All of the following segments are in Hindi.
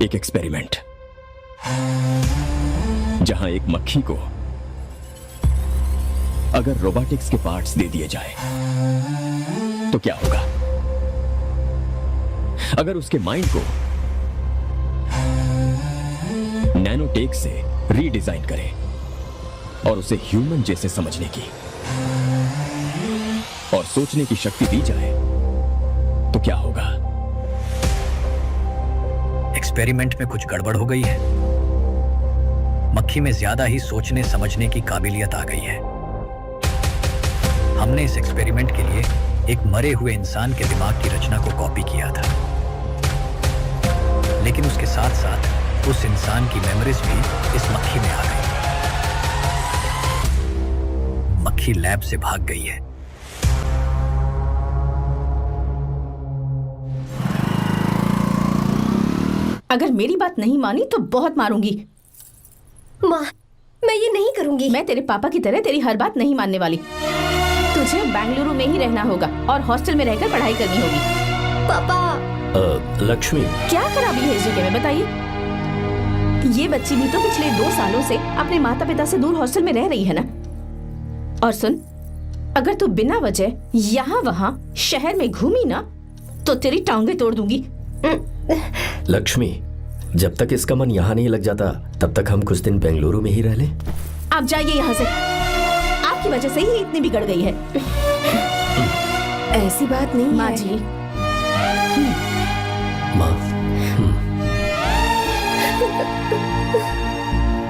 एक एक्सपेरिमेंट जहां एक मक्खी को अगर रोबोटिक्स के पार्ट्स दे दिए जाए तो क्या होगा? अगर उसके माइंड को नैनोटेक से रीडिजाइन करें और उसे ह्यूमन जैसे समझने की और सोचने की शक्ति दी जाए तो क्या होगा? एक्सपेरिमेंट में कुछ गड़बड़ हो गई है। मक्खी में ज्यादा ही सोचने समझने की काबिलियत आ गई है। हमने इस एक्सपेरिमेंट के लिए एक मरे हुए इंसान के दिमाग की रचना को कॉपी किया था, लेकिन उसके साथ साथ उस इंसान की मेमोरीज भी इस मक्खी में आ गई। मक्खी लैब से भाग गई है। अगर मेरी बात नहीं मानी तो बहुत मारूंगी। माँ, मैं ये नहीं करूंगी। मैं तेरे पापा की तरह तेरी हर बात नहीं मानने वाली। तुझे बेंगलुरु में ही रहना होगा और हॉस्टल में रहकर पढ़ाई करनी होगी। पापा। लक्ष्मी, क्या खराबी है इस जगह में बताइए? ये बच्ची भी तो पिछले 2 सालों से अपने माता पिता से दूर हॉस्टल में रह रही है ना। और सुन, अगर तू बिना वजह यहाँ वहाँ शहर में घूमी ना तो तेरी टांगें तोड़ दूंगी। लक्ष्मी, जब तक इसका मन यहाँ नहीं लग जाता तब तक हम कुछ दिन बेंगलुरु में ही रह लें। आप जाइए यहाँ से। आपकी वजह से ही इतनी बिगड़ गई है। ऐसी बात नहीं माँ है। जी। माँ,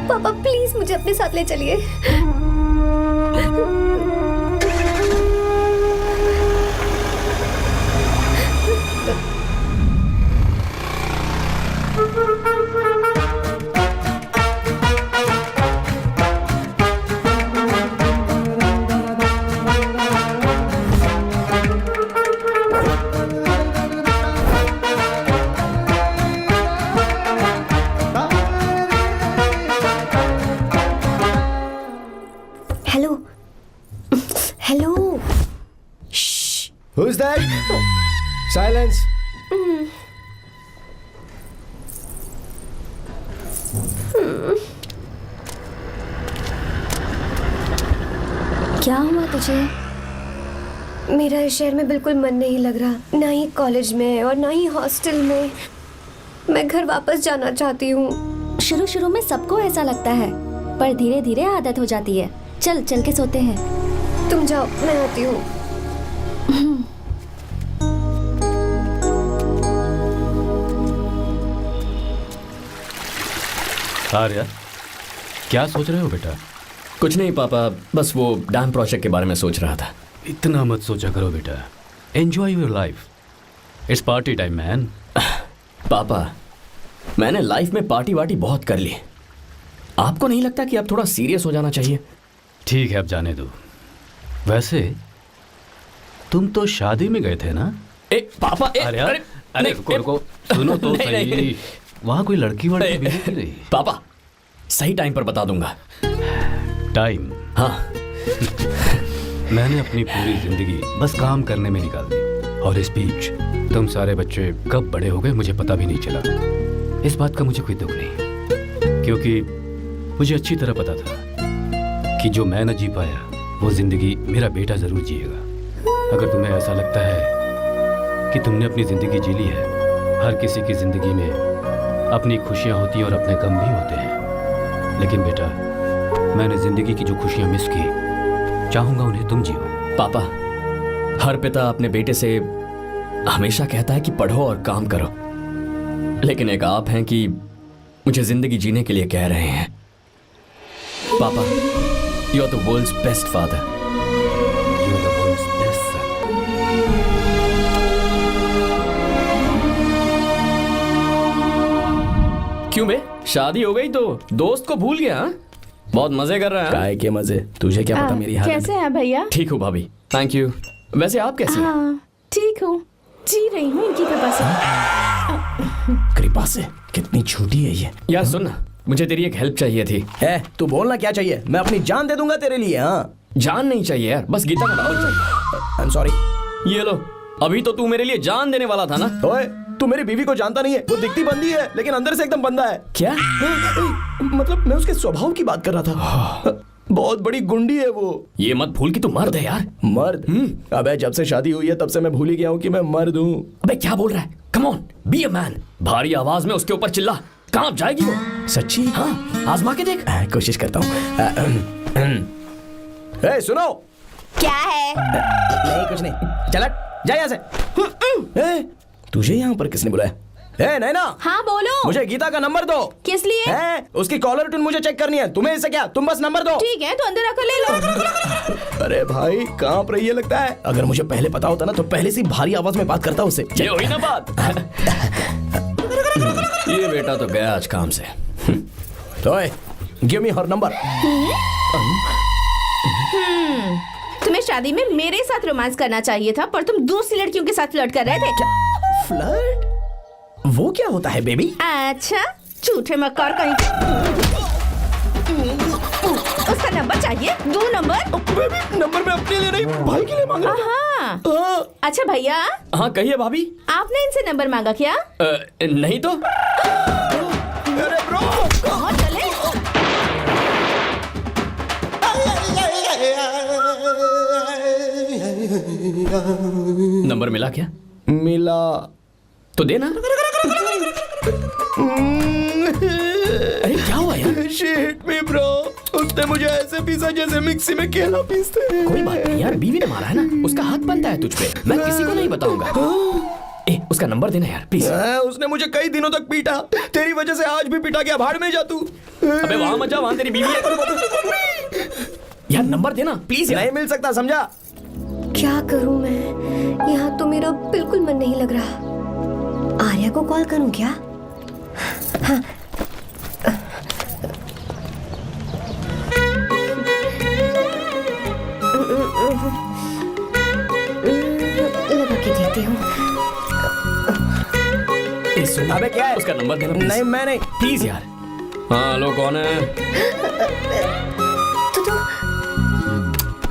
पापा प्लीज मुझे अपने साथ ले चलिए। Hello hello. Who's that? Silence. क्या हुआ तुझे? मेरा इस शहर में बिल्कुल मन नहीं लग रहा, ना ही कॉलेज में और ना ही हॉस्टल में। मैं घर वापस जाना चाहती हूँ। शुरू शुरू में सबको ऐसा लगता है, पर धीरे धीरे आदत हो जाती है। चल चल के सोते हैं। तुम जाओ, मैं आती हूँ। आर्या, क्या सोच रहे हो बेटा? कुछ नहीं पापा, बस वो डैम प्रोजेक्ट के बारे में सोच रहा था। इतना मत सोचा करो बेटा। Enjoy your life. It's party time man. पापा, मैंने लाइफ में पार्टी वार्टी बहुत कर ली। आपको नहीं लगता कि अब थोड़ा सीरियस हो जाना चाहिए? ठीक है, अब जाने दो। वैसे तुम तो शादी में गए थे ना? पापा, अरे रुको, सुनो तो सही। वहाँ कोई लड़की वड़की मिली नहीं रही? पापा, सही टाइम पर बता दूंगा। टाइम? हाँ। मैंने अपनी पूरी जिंदगी बस काम करने में निकाल दी, और इस बीच तुम सारे बच्चे कब बड़े हो गए मुझे पता भी नहीं चला। इस बात का मुझे कोई दुख नहीं, क्योंकि मुझे अच्छी तरह पता था कि जो मैं न जी पाया वो जिंदगी मेरा बेटा जरूर जिएगा। अगर तुम्हें ऐसा लगता है कि तुमने अपनी जिंदगी जी ली है, हर किसी की जिंदगी में अपनी खुशियां होती हैं और अपने गम भी होते हैं, लेकिन बेटा मैंने जिंदगी की जो खुशियां मिस की, चाहूंगा उन्हें तुम जियो। पापा, हर पिता अपने बेटे से हमेशा कहता है कि पढ़ो और काम करो, लेकिन एक आप हैं कि मुझे जिंदगी जीने के लिए कह रहे हैं। पापा, you are the world's best father. You are the world's best son. क्यों बे, शादी हो गई तो दोस्त को भूल गया? बहुत मजे कर रहा है। काय के मजे, तुझे क्या पता मेरी हालत। कैसे हैं भैया? ठीक हूँ भाभी, थैंक यू। वैसे आप कैसे हैं? हाँ ठीक हूँ, जी रही हूँ इनकी कृपा से। कृपा से? कितनी झूठी है ये। यार सुन ना, मुझे तेरी एक हेल्प चाहिए थी। तू बोलना क्या चाहिए? मैं अपनी जान दे दूंगा तेरे लिए। हाँ, जान नहीं चाहिए यार, बस गीता का नॉवल चाहिए। I am sorry. ये लो, अभी तो तू मेरे लिए जान देने वाला था ना। ओए, तू मेरी बीवी को जानता नहीं है। वो दिखती बंदी है लेकिन अंदर से एकदम बंदा है। क्या? मतलब मैं उसके स्वभाव की बात कर रहा था। बहुत बड़ी गुंडी है वो। ये मत भूल कि तू मर्द है यार। मर्द? अबे जब से शादी हुई है तब से मैं भूल ही गया हूँ कि मैं मर्द हूँ। अबे क्या बोल रहा है? Come on, be a man. भारी आवाज में उसके ऊपर चिल्ला। कहाँ जाएगी वो? सच्ची? हाँ, आजमा के देख। कोशिश करता हूँ। ए, सुनो। क्या है? नहीं कुछ नहीं, चल जा यहाँ से। ए, तुझे यहाँ पर किसने बुलाया? ए नैना। हाँ बोलो। मुझे गीता का नंबर दो। किस लिए? उसकी कॉलर ट्यून मुझे चेक करनी है। तुम्हें इससे क्या, तुम बस नंबर दो। ठीक है तो अंदर आकर ले लो। अरे भाई कांप रही है लगता है। अगर मुझे पहले पता होता ना तो पहले से भारी आवाज में बात करता उससे। ये हुई ना बात। ये बेटा तो गया आज काम से। तो गिव मी हर नंबर। तुम्हें शादी में मेरे साथ रोमांस करना चाहिए था, पर तुम दूसरी लड़कियों के साथ फ्लर्ट कर रहे थे। फ्लर्ट? वो क्या होता है बेबी? अच्छा, झूठे मक्कार कहीं के। उसका नंबर चाहिए? दो नंबर। बेबी नंबर मैं अपने लिए नहीं भाई के लिए मांग रहा हाँ। हूँ। अच्छा भैया, हाँ कहिए भाभी। आपने इनसे नंबर मांगा क्या? नहीं तो। अरे ब्रो, कहाँ चले? नंबर मिला क्या? मिला तो देना। अरे क्या हुआ यार? शिट मी ब्रो, उसने मुझे ऐसे पीसा जैसे मिक्सी में केला पीसते हैं। कोई बात नहीं यार, बीवी ने मारा है ना, उसका हाथ बनता है तुझ पे। मैं किसी को नहीं बताऊंगा। ए, उसका नंबर देना यार प्लीज। उसने मुझे कई दिनों तक पीटा। तेरी वजह से आज भी पीटा गया। भाड़ में जा तू। अबे वहां मत जा, वहां तेरी बीवी है। यार नंबर देना प्लीज यार। नहीं मिल सकता, समझा? क्या करूं मैं? यहाँ तो मेरा बिल्कुल मन नहीं लग रहा। आर्या को कॉल करूं क्या? हाँ। लगा के देती हूँ। अबे क्या है? उसका नंबर देना please। नहीं मैं नहीं। प्लीज यार। हाँ हेलो, कौन है? तो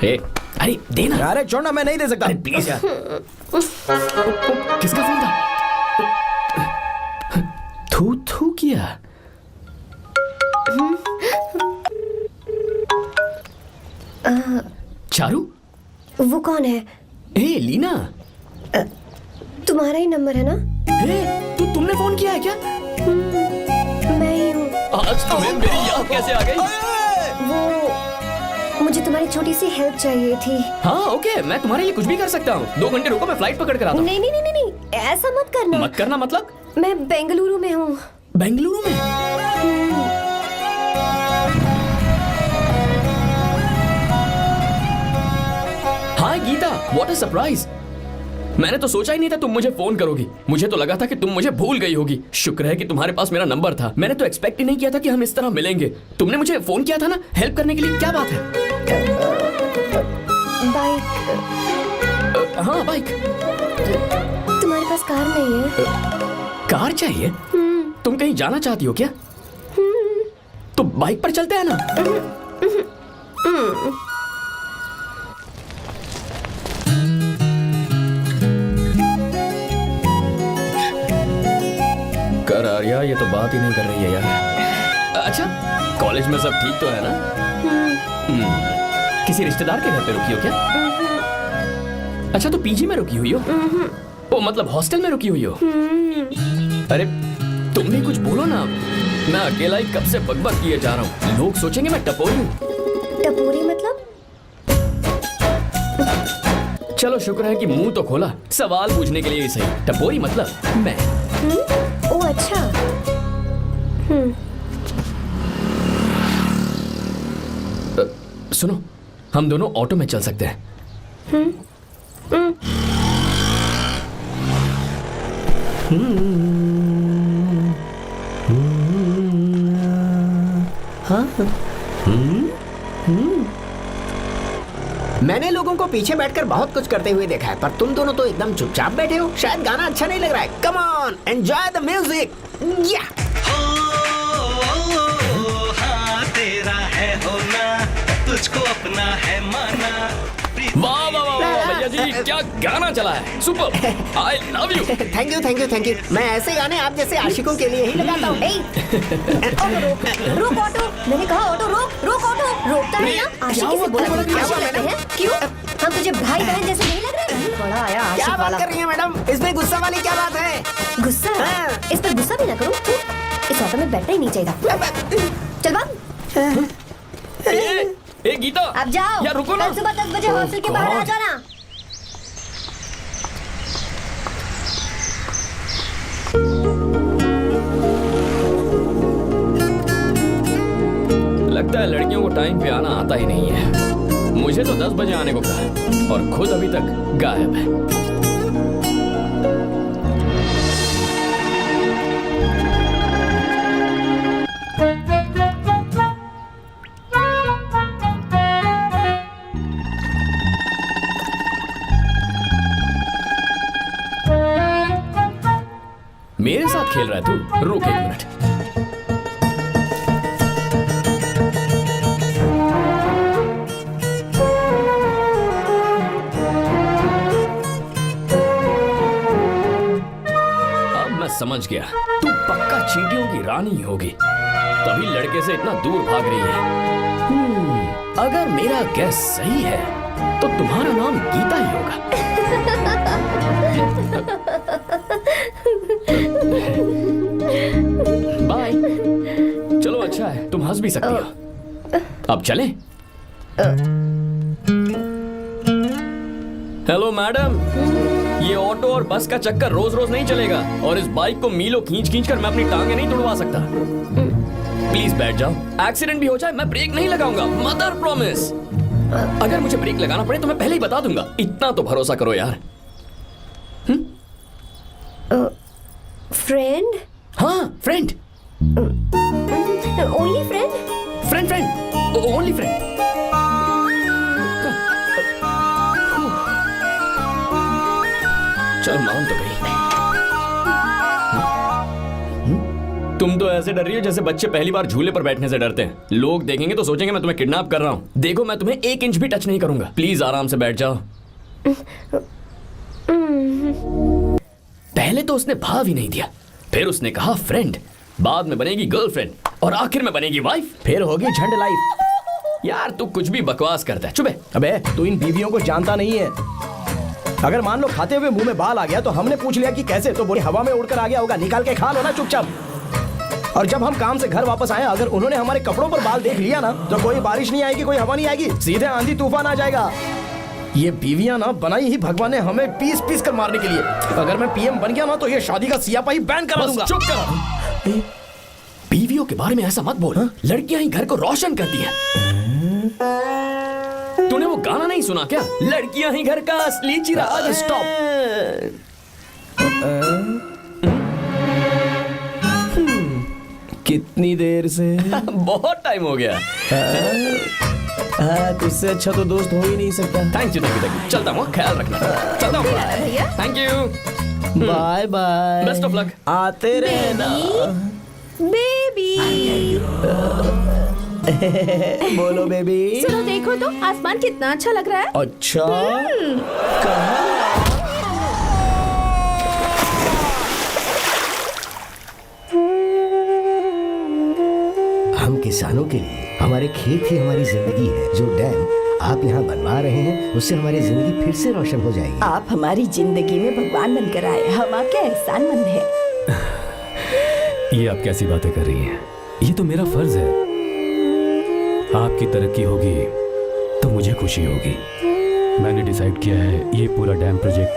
ए, अरे देना। अरे छोड़ना, मैं नहीं दे सकता। अरे प्लीज यार। किसका फोन था? थू थू किया। चारू? वो कौन है? ए लीना। तुम्हारा ही नंबर है ना? ए, तुमने फोन किया है क्या? मैं ही हूँ। आज तुम्हें मेरी याद कैसे आ गई? वो मुझे तुम्हारी छोटी सी हेल्प चाहिए थी। हाँ ओके, मैं तुम्हारे लिए कुछ भी कर सकता हूँ। 2 घंटे रुको, मैं फ्लाइट पकड़ कर आता हूँ। नहीं नहीं नहीं नहीं, ऐसा मत करना। मत करना मतलब? मैं बेंगलुरु में हूँ। बेंगलुरु में? हाय गीता, व्हाट अ सरप्राइज। मैंने तो सोचा ही नहीं था तुम मुझे फोन करोगी। मुझे तो लगा था कि तुम मुझे भूल गई होगी। शुक्र है कि तुम्हारे पास मेरा नंबर था। मैंने तो एक्सपेक्ट ही नहीं किया था कि हम इस तरह मिलेंगे। तुमने मुझे फोन किया था ना हेल्प करने के लिए। क्या बात है? बाइक। हाँ बाइक। तुम्हारे पास कार नहीं है? कार चाहिए? तुम कहीं जाना चाहती हो क्या? तो बाइक पर चलते हैं ना। कर आर्या, ये तो बात ही नहीं कर रही है यार। अच्छा, कॉलेज में सब ठीक तो है ना? किसी रिश्तेदार के घर पे रुकी हो क्या? अच्छा, तो पीजी में रुकी हुई हो? ओ मतलब हॉस्टल में रुकी हुई हो? अरे तुम भी कुछ बोलो ना। मैं अकेला ही कब से बकबक किए जा रहा हूँ। लोग सोचेंगे मैं टपोरी हूँ। टपोरी मतलब? चलो शुक्र है कि मुंह तो खोला। सवाल पूछने के लिए ही सही। टपोरी मतलब मैं। ओ अच्छा। सुनो, हम दोनों ऑटो में चल सकते हैं। मैंने लोगों को पीछे बैठकर बहुत कुछ करते हुए देखा है, पर तुम दोनों तो एकदम चुपचाप बैठे हो। शायद गाना अच्छा नहीं लग रहा है। Come on, enjoy the music. या हाँ तेरा है होना, तुझको अपना है माना। वाह वाह वाह वाह, भैया जी क्या गाना चला है, super, I love you. Thank you thank you thank you. मैं ऐसे गाने आप जैसे आशिकों के लिए ही लगाता हूँ। ऑटो रोक ऑटो, मैंने कहा ऑटो रोक रोक ऑटो। रोकता है ना, आशिकी से बोला करते हैं। क्यों हम तुझे भाई बहन जैसे नहीं लग रहे? बड़ा आया क्या आशिक बात वाला। कर रही है मैडम, इसमें गुस्सा वाली क्या बात है? गुस्सा? हाँ। इस पर गुस्सा भी ना करूं। इस ऑटो में बैठना ही नहीं चाहिए था। चल भाग। ए गीता, अब जाओ। यार रुको ना। कल सुबह 10 बजे हॉस्टल के बाहर आ जाना। लगता है लड़कियों को टाइम पे आना आता ही नहीं है। मुझे तो 10 बजे आने को कहा है और खुद अभी तक गायब है। मेरे साथ खेल रहा है तू? रुक एक मिनट। समझ गया, तू पक्का चींटियों की रानी होगी, तभी लड़के से इतना दूर भाग रही है। अगर मेरा गैस सही है तो तुम्हारा नाम गीता ही होगा। बाय। चलो अच्छा है, तुम हंस भी सकती हो। अब चलें? हेलो मैडम, ये ऑटो और बस का चक्कर रोज रोज नहीं चलेगा और इस बाइक को मीलों खींच खींच कर मैं अपनी टांगे नहीं तुड़वा सकता। प्लीज बैठ जाओ, एक्सीडेंट भी हो जाए मैं ब्रेक नहीं लगाऊंगा, मदर प्रॉमिस। अगर मुझे ब्रेक लगाना पड़े तो मैं पहले ही बता दूंगा, इतना तो भरोसा करो यार। फ्रेंड? हाँ friend. Only friend? Friend friend, only friend. चल मान तो गई। तुम तो ऐसे डर रही हो जैसे बच्चे पहली बार झूले पर बैठने से डरते हैं। लोग देखेंगे तो सोचेंगे मैं तुम्हें किडनैप कर रहा हूँ। देखो मैं तुम्हें 1 इंच भी टच नहीं करूंगा, प्लीज आराम से बैठ जाओ। पहले तो उसने भाव ही नहीं दिया, फिर उसने कहा फ्रेंड, बाद में बनेगी गर्लफ्रेंड और आखिर में बनेगी वाइफ, फिर होगी झंड लाइफ। यार तू कुछ भी बकवास करता है, चुप है। अबे तू इन बीवियों को जानता नहीं है। अगर मान लो खाते हुए मुंह में बाल आ गया तो हमने पूछ लिया कि कैसे, तो बोली हवा में उड़कर आ गया होगा, निकाल के खा लो ना चुपचाप। और जब हम काम से घर वापस आए, अगर उन्होंने हमारे कपड़ों पर बाल देख लिया ना तो कोई बारिश नहीं आएगी, कोई हवा नहीं आएगी, सीधे आंधी तूफान आ जाएगा। ये बीवियां ना बनाई ही भगवान ने हमें पीस पीस कर मारने के लिए। अगर मैं पीएम बन गया ना तो ये शादी का सियापाही बैन करा दूंगा। चुप कर। बीवियों के बारे में ऐसा मत बोल, लड़कियां ही घर को रोशन करती हैं। तूने वो गाना नहीं सुना क्या, लड़कियां ही घर का असली चिराग। स्टॉप। कितनी देर से? बहुत टाइम हो गया। तुझसे अच्छा तो दोस्त हो ही नहीं सकता। Thank you thank you. चलता हूँ, ख्याल रखना। चलता हूँ भैया। Thank you. Bye bye. Best of luck. आते रहना। बेबी। बोलो बेबी। सुनो देखो तो आसमान कितना अच्छा लग रहा है। अच्छा कहाँ? हम किसानों के लिए हमारे खेत ही हमारी जिंदगी है। जो डैम आप यहाँ बनवा रहे हैं उससे हमारी जिंदगी फिर से रोशन हो जाएगी। आप हमारी जिंदगी में भगवान बनकर आए, हम आपके एहसानमंद हैं। ये आप कैसी बातें कर रही हैं? ये तो मेरा फर्ज है। आपकी तरक्की होगी तो मुझे खुशी होगी। मैंने डिसाइड किया है ये पूरा डैम प्रोजेक्ट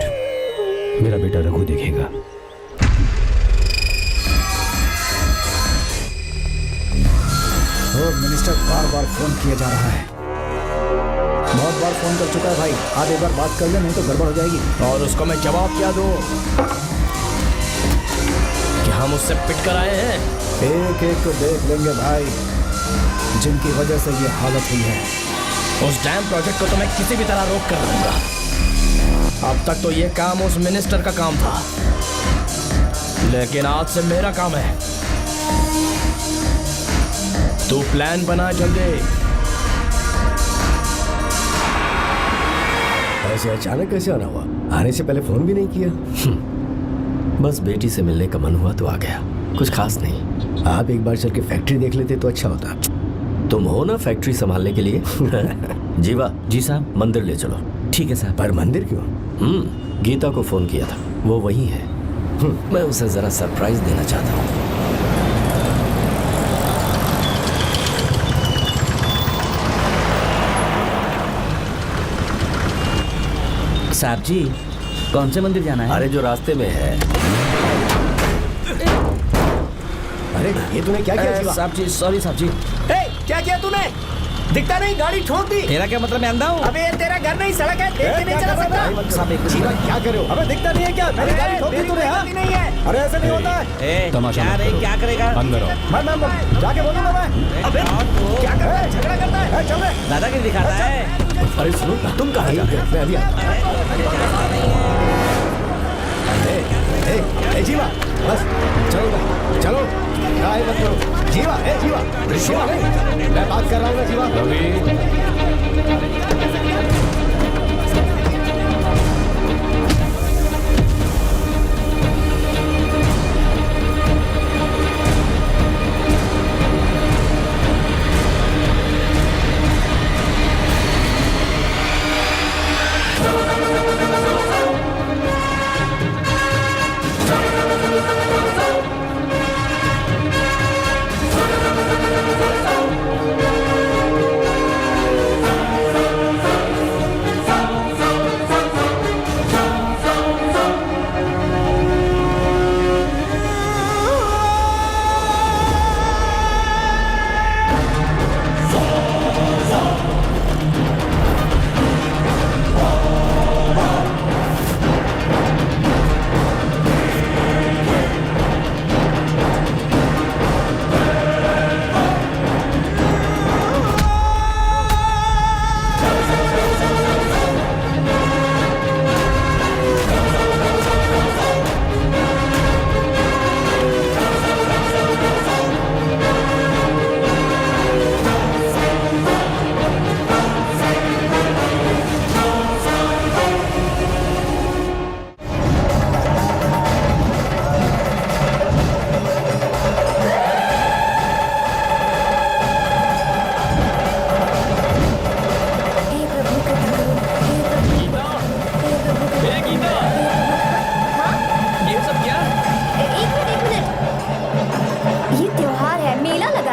मेरा बेटा रघु देखेगा। मिनिस्टर बार बार फोन किया जा रहा है। बहुत बार फोन कर चुका है भाई, आप एक बार बात कर ले, नहीं तो गड़बड़ हो जाएगी। और उसको मैं जवाब क्या दूं कि हम उससे पिट कर आए हैं? एक एक को देख लेंगे भाई, जिनकी वजह से ये हालत हुई है। उस डैम प्रोजेक्ट को तो मैं किसी भी तरह रोक कर दूंगा। अब तक तो ये काम उस मिनिस्टर का काम था, लेकिन आज से मेरा काम है। तू प्लान बना जल्दी। ऐसे अचानक कैसे आना हुआ? आने से पहले फोन भी नहीं किया? बस बेटी से मिलने का मन हुआ तो आ गया, कुछ खास नहीं। आप एक बार चल के फैक्ट्री देख लेते तो अच्छा होता। तुम हो ना फैक्ट्री संभालने के लिए। जीवा जी साहब। मंदिर ले चलो। ठीक है साहब। पर मंदिर क्यों? गीता को फोन किया था, वो वही है। मैं उसे जरा सरप्राइज देना चाहता हूँ। साहब जी, कौन से मंदिर जाना है? अरे जो रास्ते में है। अरे ये तूने क्या किया जीवा? साहब जी, सॉरी साहब जी। क्या किया तूने? दिखता नहीं, गाड़ी ठोक दी। तेरा क्या मतलब, मैं अंधा हूँ? अबे ये तेरा घर नहीं, सड़क है, देख के नहीं चला सकता। साहब एक जीवा क्या कर रहे हो? अबे दिखता नहीं है क्या? मेरी गाड़ी ठोक दी तूने? हाँ? नहीं है। अरे ऐसे नहीं होता है। तमाशा क्या मत रे, करो। क्या करेगा? अंदर आओ। मैं जाके बोलूंगा मैं। अबे क्या कर रहा है? झगड़ा करता है? चल रहे। दादागिरी दिखाता है। अरे सुनो, तुम कहाँ जा रहे हो? मैं अभी ए जीवा, बस चलो चलो, काय मत करो। जीवा, ए जीवा, जीवा नहीं, मैं बात कर रहा हूँ ना जीवा।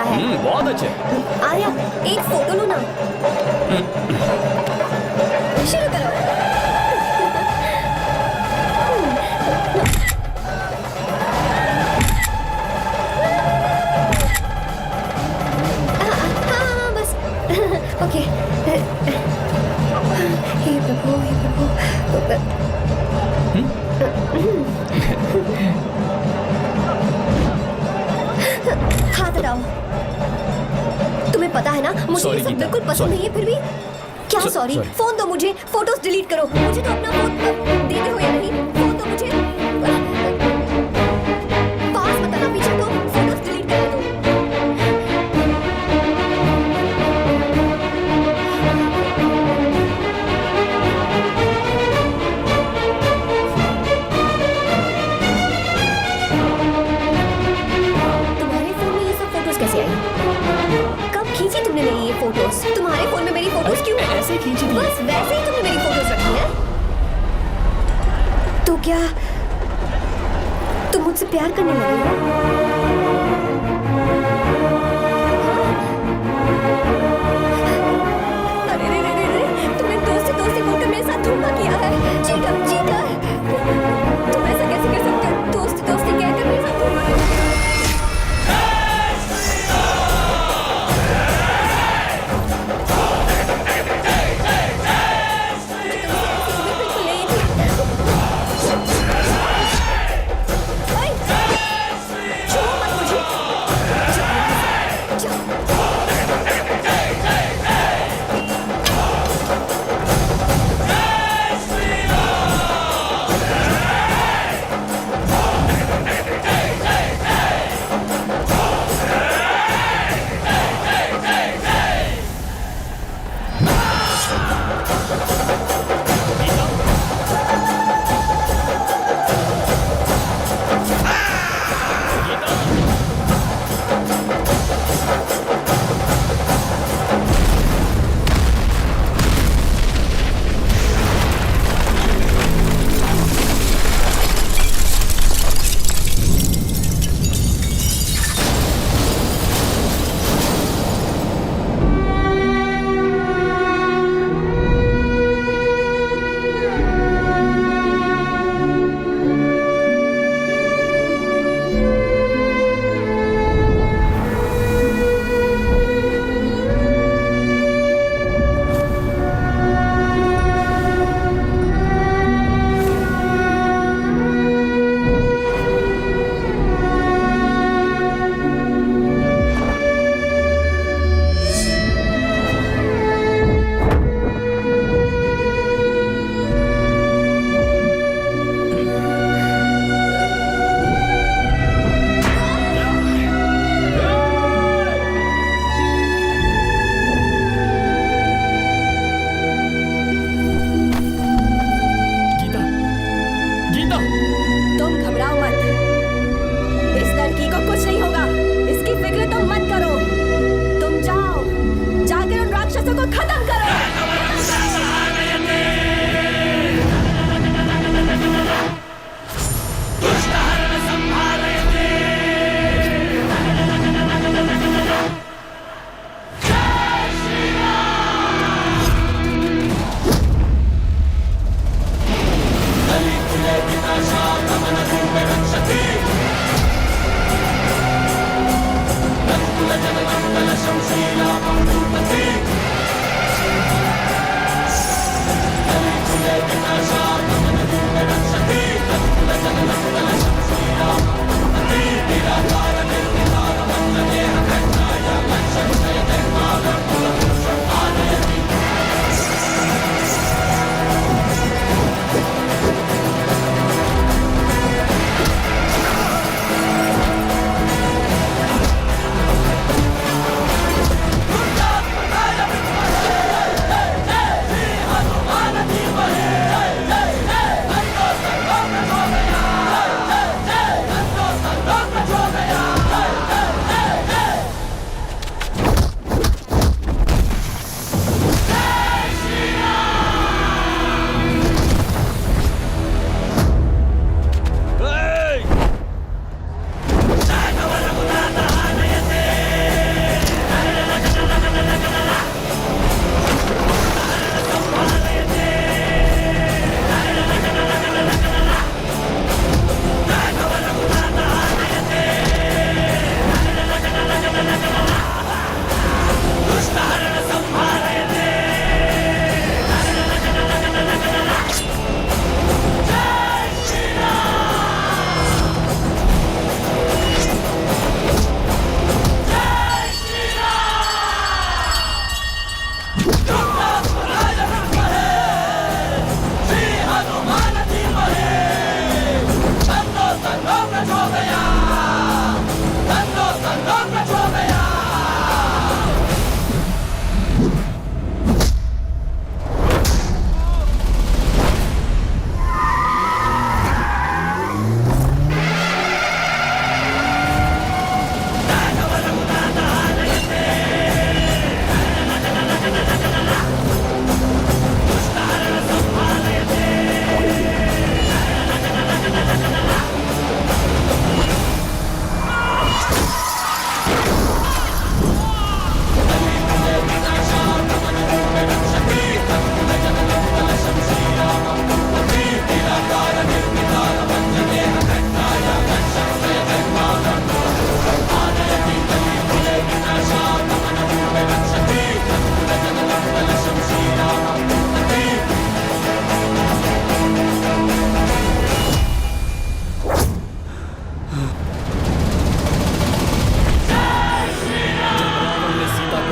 रवि, बहुत अच्छे। आर्या, एक फोटो लो ना। शुरू करो। हाँ, बस ओके। हे प्रभु, हे प्रभु। हाथ हटाओ। तुम्हें पता है ना, मुझे ये सब बिल्कुल पसंद नहीं है, फिर भी क्या सॉरी? फोन दो मुझे, फोटोज डिलीट करो। मुझे तो अपना फोन देते हो या नहीं? फोन दो मुझे। पास मत आना, पीछे तो फोटोज डिलीट कर दो। तुम्हारे फोन में ये सब फोटोज कैसे आई? कब खींची तुमने मेरी ये फोटोज? तुम्हारे फोन में मेरी फोटोज क्यों? ऐसे खींची थी। बस वैसे ही तुमने मेरी फोटोज रखी है। तो क्या तुम मुझसे प्यार करने लगे हो? अरे रे रे रे रे, तुमने दोस्ती दोस्ती बोलकर मेरे साथ धोखा किया है। Cheater, cheater. तुम ऐसा कैसे कर सकते हो? दोस्ती दोस्ती कहकर मेरे साथ धोखा किया।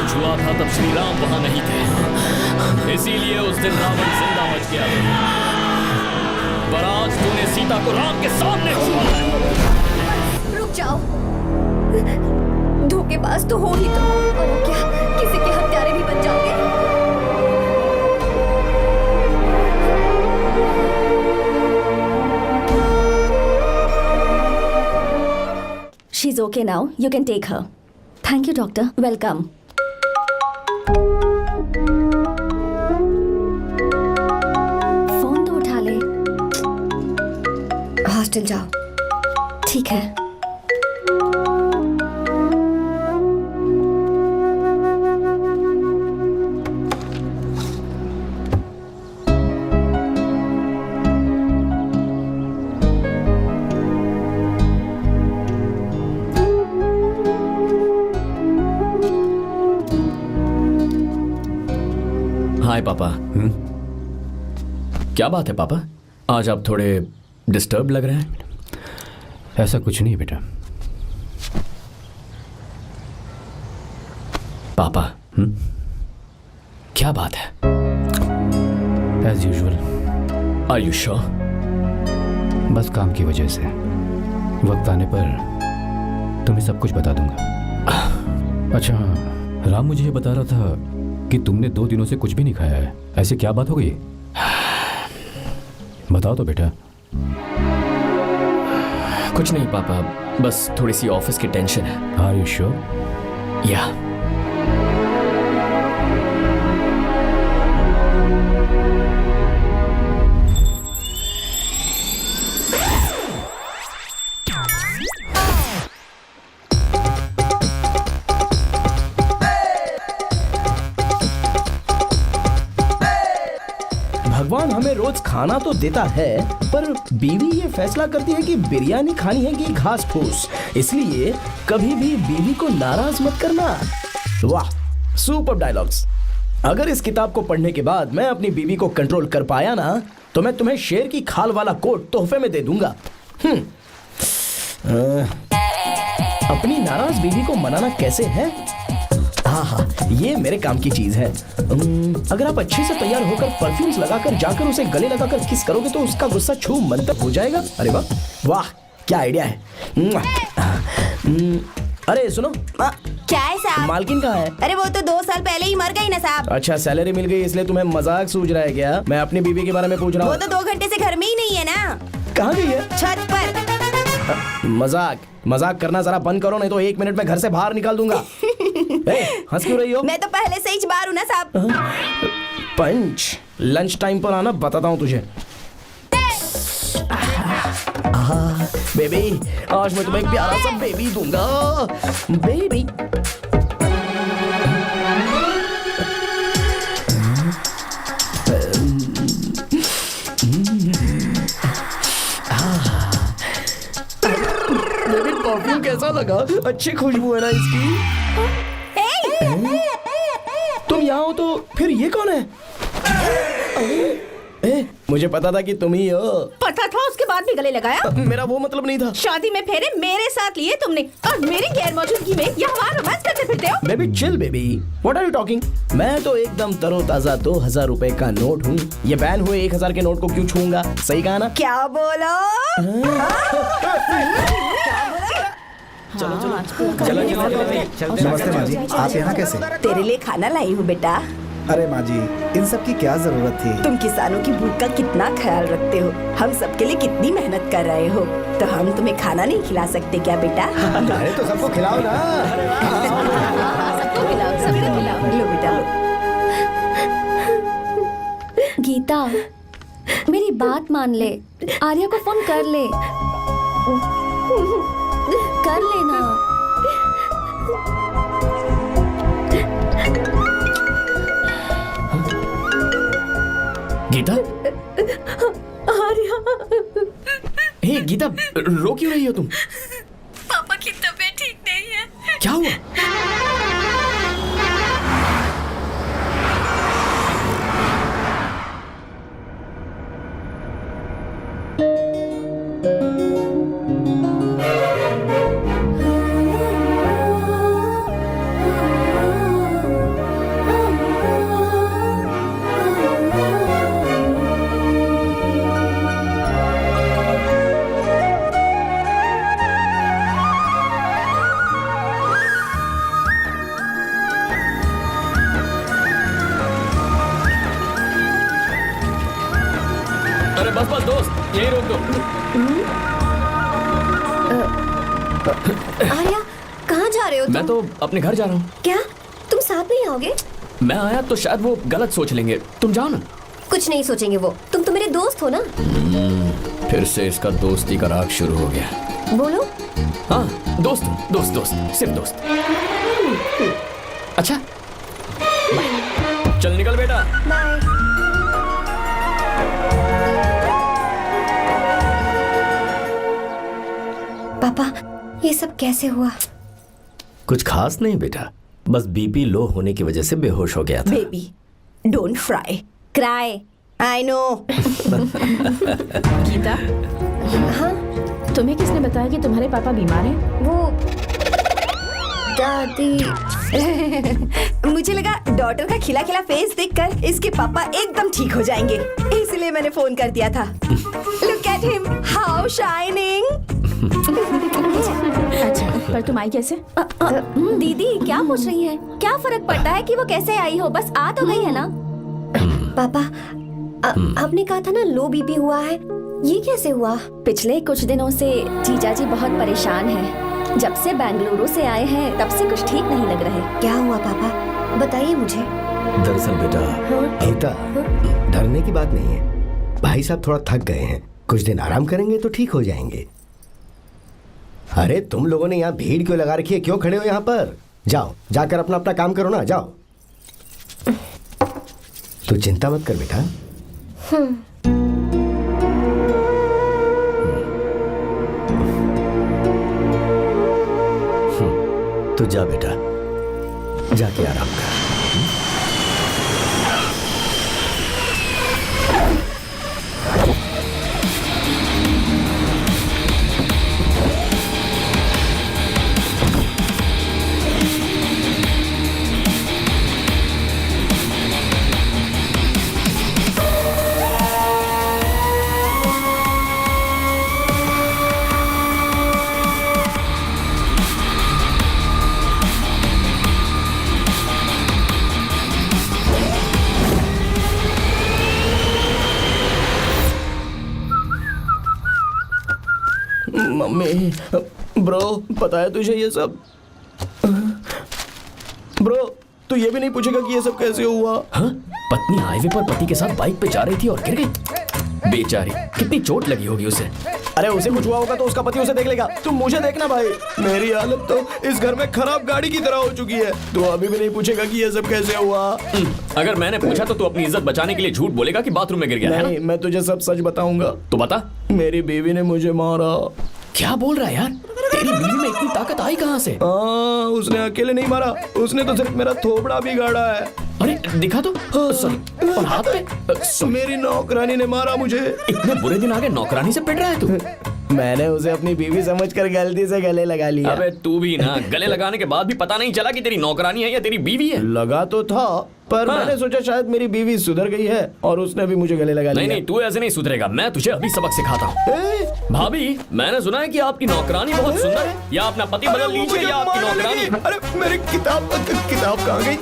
छुआ था तब श्री राम वहां नहीं थे, इसीलिए उस दिन रावण जिंदा बच गया। पर आज तूने सीता को राम के सामने छुआ है। रुक जाओ, धोखेबाज तो हो ही तुम, और अब क्या किसी के हत्यारे भी बन जाओगे? She's okay now. You can take her. Thank you, doctor. Welcome. Phone तो उठा ले। हॉस्टल जाओ। ठीक है। हाय पापा। क्या बात है पापा, आज आप थोड़े डिस्टर्ब लग रहे हैं। ऐसा कुछ नहीं बेटा। पापा क्या बात है? As usual. Are you sure? बस काम की वजह से वक्त आने पर तुम्हें सब कुछ बता दूंगा। अच्छा हाँ, राम मुझे ये बता रहा था कि तुमने 2 दिनों से कुछ भी नहीं खाया है। ऐसे क्या बात हो गई? बताओ तो बेटा। कुछ नहीं पापा, बस थोड़ी सी ऑफिस की टेंशन है। Are you sure? या भगवान हमें रोज खाना तो देता है, पर बीवी ये फैसला करती है कि बिरयानी खानी है कि घास फूस। इसलिए कभी भी बीवी को नाराज मत करना। वाह, सुपर डायलॉग्स। अगर इस किताब को पढ़ने के बाद मैं अपनी बीवी को कंट्रोल कर पाया ना, तो मैं तुम्हें शेर की खाल वाला कोट तोहफे में दे दूंगा। अपनी नाराज बीवी को मनाना कैसे है? हाँ, ये मेरे काम की चीज है। अगर आप अच्छे से तैयार होकर परफ्यूम्स लगाकर जाकर उसे गले लगाकर किस करोगे तो उसका गुस्सा छू मंतर हो जाएगा। अरे वाह वाह, क्या आइडिया है। अरे सुनो, क्या है साहब? मालकिन कहाँ है? अरे वो तो 2 साल पहले ही मर गई ना साहब। अच्छा, सैलरी मिल गई इसलिए तुम्हें मजाक सूझ रहा है क्या? मैं अपनी बीवी के बारे में पूछ रहा हूँ। वो तो 2 घंटे से घर में ही नहीं है ना। कहाँ गई है? छत पर। मजाक करना जरा बंद करो, नहीं तो 1 मिनट में घर से बाहर निकाल दूंगा। हंस क्यों रही हो? मैं तो पहले से ही बाहर हूँ ना साहब। पंच, लंच टाइम पर आना, बताता हूँ तुझे। बेबी, आज मैं तुम्हें एक प्यारा सा बेबी दूंगा। बेबी परफ्यूम कैसा लगा? अच्छी खुशबू है ना इसकी। तुम यहाँ हो तो फिर ये कौन है? मुझे पता था कि तुम ही हो। पता था उसके बाद भी गले लगाया? मेरा वो मतलब नहीं था। शादी में फेरे मेरे साथ लिए तुमने और मेरी गैर मौजूदगी में यहाँ रोमांस करते फिरते हो। Baby chill baby, what are you talking? मैं तो एकदम तरोताजा 2000 रुपए का नोट हूँ। ये बैन हुए 1000 के नोट को क्यों छूऊंगा? सही कहा ना? क्या बोलो? चलो चलो नमस्ते माँ जी, आप यहाँ कैसे? तेरे लिए खाना लाई हूँ बेटा। अरे माँ जी, इन सब की क्या जरूरत थी? तुम किसानों की भूख का कितना ख्याल रखते हो, हम सबके लिए कितनी मेहनत कर रहे हो, तो हम तुम्हें खाना नहीं खिला सकते क्या बेटा? अरे तो सबको खिलाओ ना। सबको खिलाओ, सबको खिलाओ। लो बेटा लो। गीता, मेरी बात मान ले, आर्या को फोन कर ले, कर लेना। गीता, आर्या, हे गीता, रो क्यों रही हो तुम? पापा की तबीयत ठीक नहीं है। क्या हुआ? अरे बस बस दोस्त, यही रोक दो। आर्या, कहाँ जा रहे हो तुम? मैं तो अपने घर जा रहा हूँ। क्या तुम साथ नहीं आओगे? मैं आया तो शायद वो गलत सोच लेंगे, तुम जाओ ना। कुछ नहीं सोचेंगे वो, तुम तो मेरे दोस्त हो ना। फिर से इसका दोस्ती का राग शुरू हो गया। बोलो। हाँ, दोस्त दोस्त दोस्त, सिर्फ दोस्त। अच्छा, चल निकल बेटा। बाय। पापा, ये सब कैसे हुआ? कुछ खास नहीं बेटा, बस बीपी लो होने की वजह से बेहोश हो गया था। Baby don't fry cry, I know. Geeta, हाँ, तुम्हें किसने बताया कि तुम्हारे पापा बीमार हैं? वो दादी। मुझे लगा डॉटर का खिला खिला फेस देखकर इसके पापा एकदम ठीक हो जाएंगे, इसलिए मैंने फोन कर दिया था। Look at him, how shining. अच्छा, पर तुम आई कैसे? दीदी क्या पूछ रही है? क्या फर्क पड़ता है कि वो कैसे आई हो, बस आ तो गई है ना। पापा, आपने कहा था ना लो बीपी हुआ है, ये कैसे हुआ? पिछले कुछ दिनों से जीजा जी बहुत परेशान हैं। जब से बेंगलुरु से आए हैं तब से कुछ ठीक नहीं लग रहे। क्या हुआ पापा, बताइए मुझे। दरअसल बेटा, गीता, डरने की बात नहीं है। भाई साहब थोड़ा थक गए हैं, कुछ दिन आराम करेंगे तो ठीक हो जाएंगे। अरे तुम लोगों ने यहाँ भीड़ क्यों लगा रखी है? क्यों खड़े हो यहाँ पर? जाओ, जाकर अपना अपना काम करो ना, जाओ। तू चिंता मत कर बेटा। तू जा बेटा, जाके आराम कर। मम्मी, ब्रो, पता है तुझे ये सब? ब्रो, तू ये भी नहीं पूछेगा कि ये सब कैसे हुआ? हाँ? पत्नी हाईवे पर पति के साथ बाइक पे जा रही थी और गिर गई। बेचारी, कितनी चोट लगी होगी उसे। अरे उसे कुछ हुआ होगा तो उसका पति उसे देख लेगा, तुम मुझे देखना भाई। मेरी हालत तो इस घर में खराब गाड़ी की तरह हो चुकी है। तू अभी भी नहीं पूछेगा कि ये सब कैसे हुआ? अगर मैंने पूछा तो तू अपनी इज्जत बचाने के लिए झूठ बोलेगा कि बाथरूम में गिर गया है नहीं, मैं तुझे सब सच बताऊंगा। तो बता। मेरी बीवी ने मुझे मारा। क्या बोल रहा है यार? तेरी बीवी में इतनी ताकत आई कहाँ से? उसने अकेले नहीं मारा, उसने तो सिर्फ मेरा थोबड़ा बिगाड़ा है। अरे दिखा तो। सॉरी। और हाथ पे? मेरी नौकरानी ने मारा मुझे। इतने बुरे दिन आ गए, नौकरानी से पिट रहा है तू? मैंने उसे अपनी बीवी समझकर गलती से गले लगा लिया। अबे तू भी ना, गले लगाने के बाद भी पता नहीं चला कि तेरी नौकरानी है या तेरी बीवी है। लगा तो था, पर हाँ। मैंने सोचा शायद मेरी बीवी सुधर गई है और उसने भी मुझे गले लगा लिया। नहीं नहीं, तू ऐसे नहीं सुधरेगा, मैं तुझे अभी सबक सिखाता हूँ। भाभी, मैंने सुना है कि आपकी नौकरानी बहुत सुंदर है। या अपना पति बदल लीजिए या आपकी नौकरानी। अरे मेरी किताब कहाँ गई?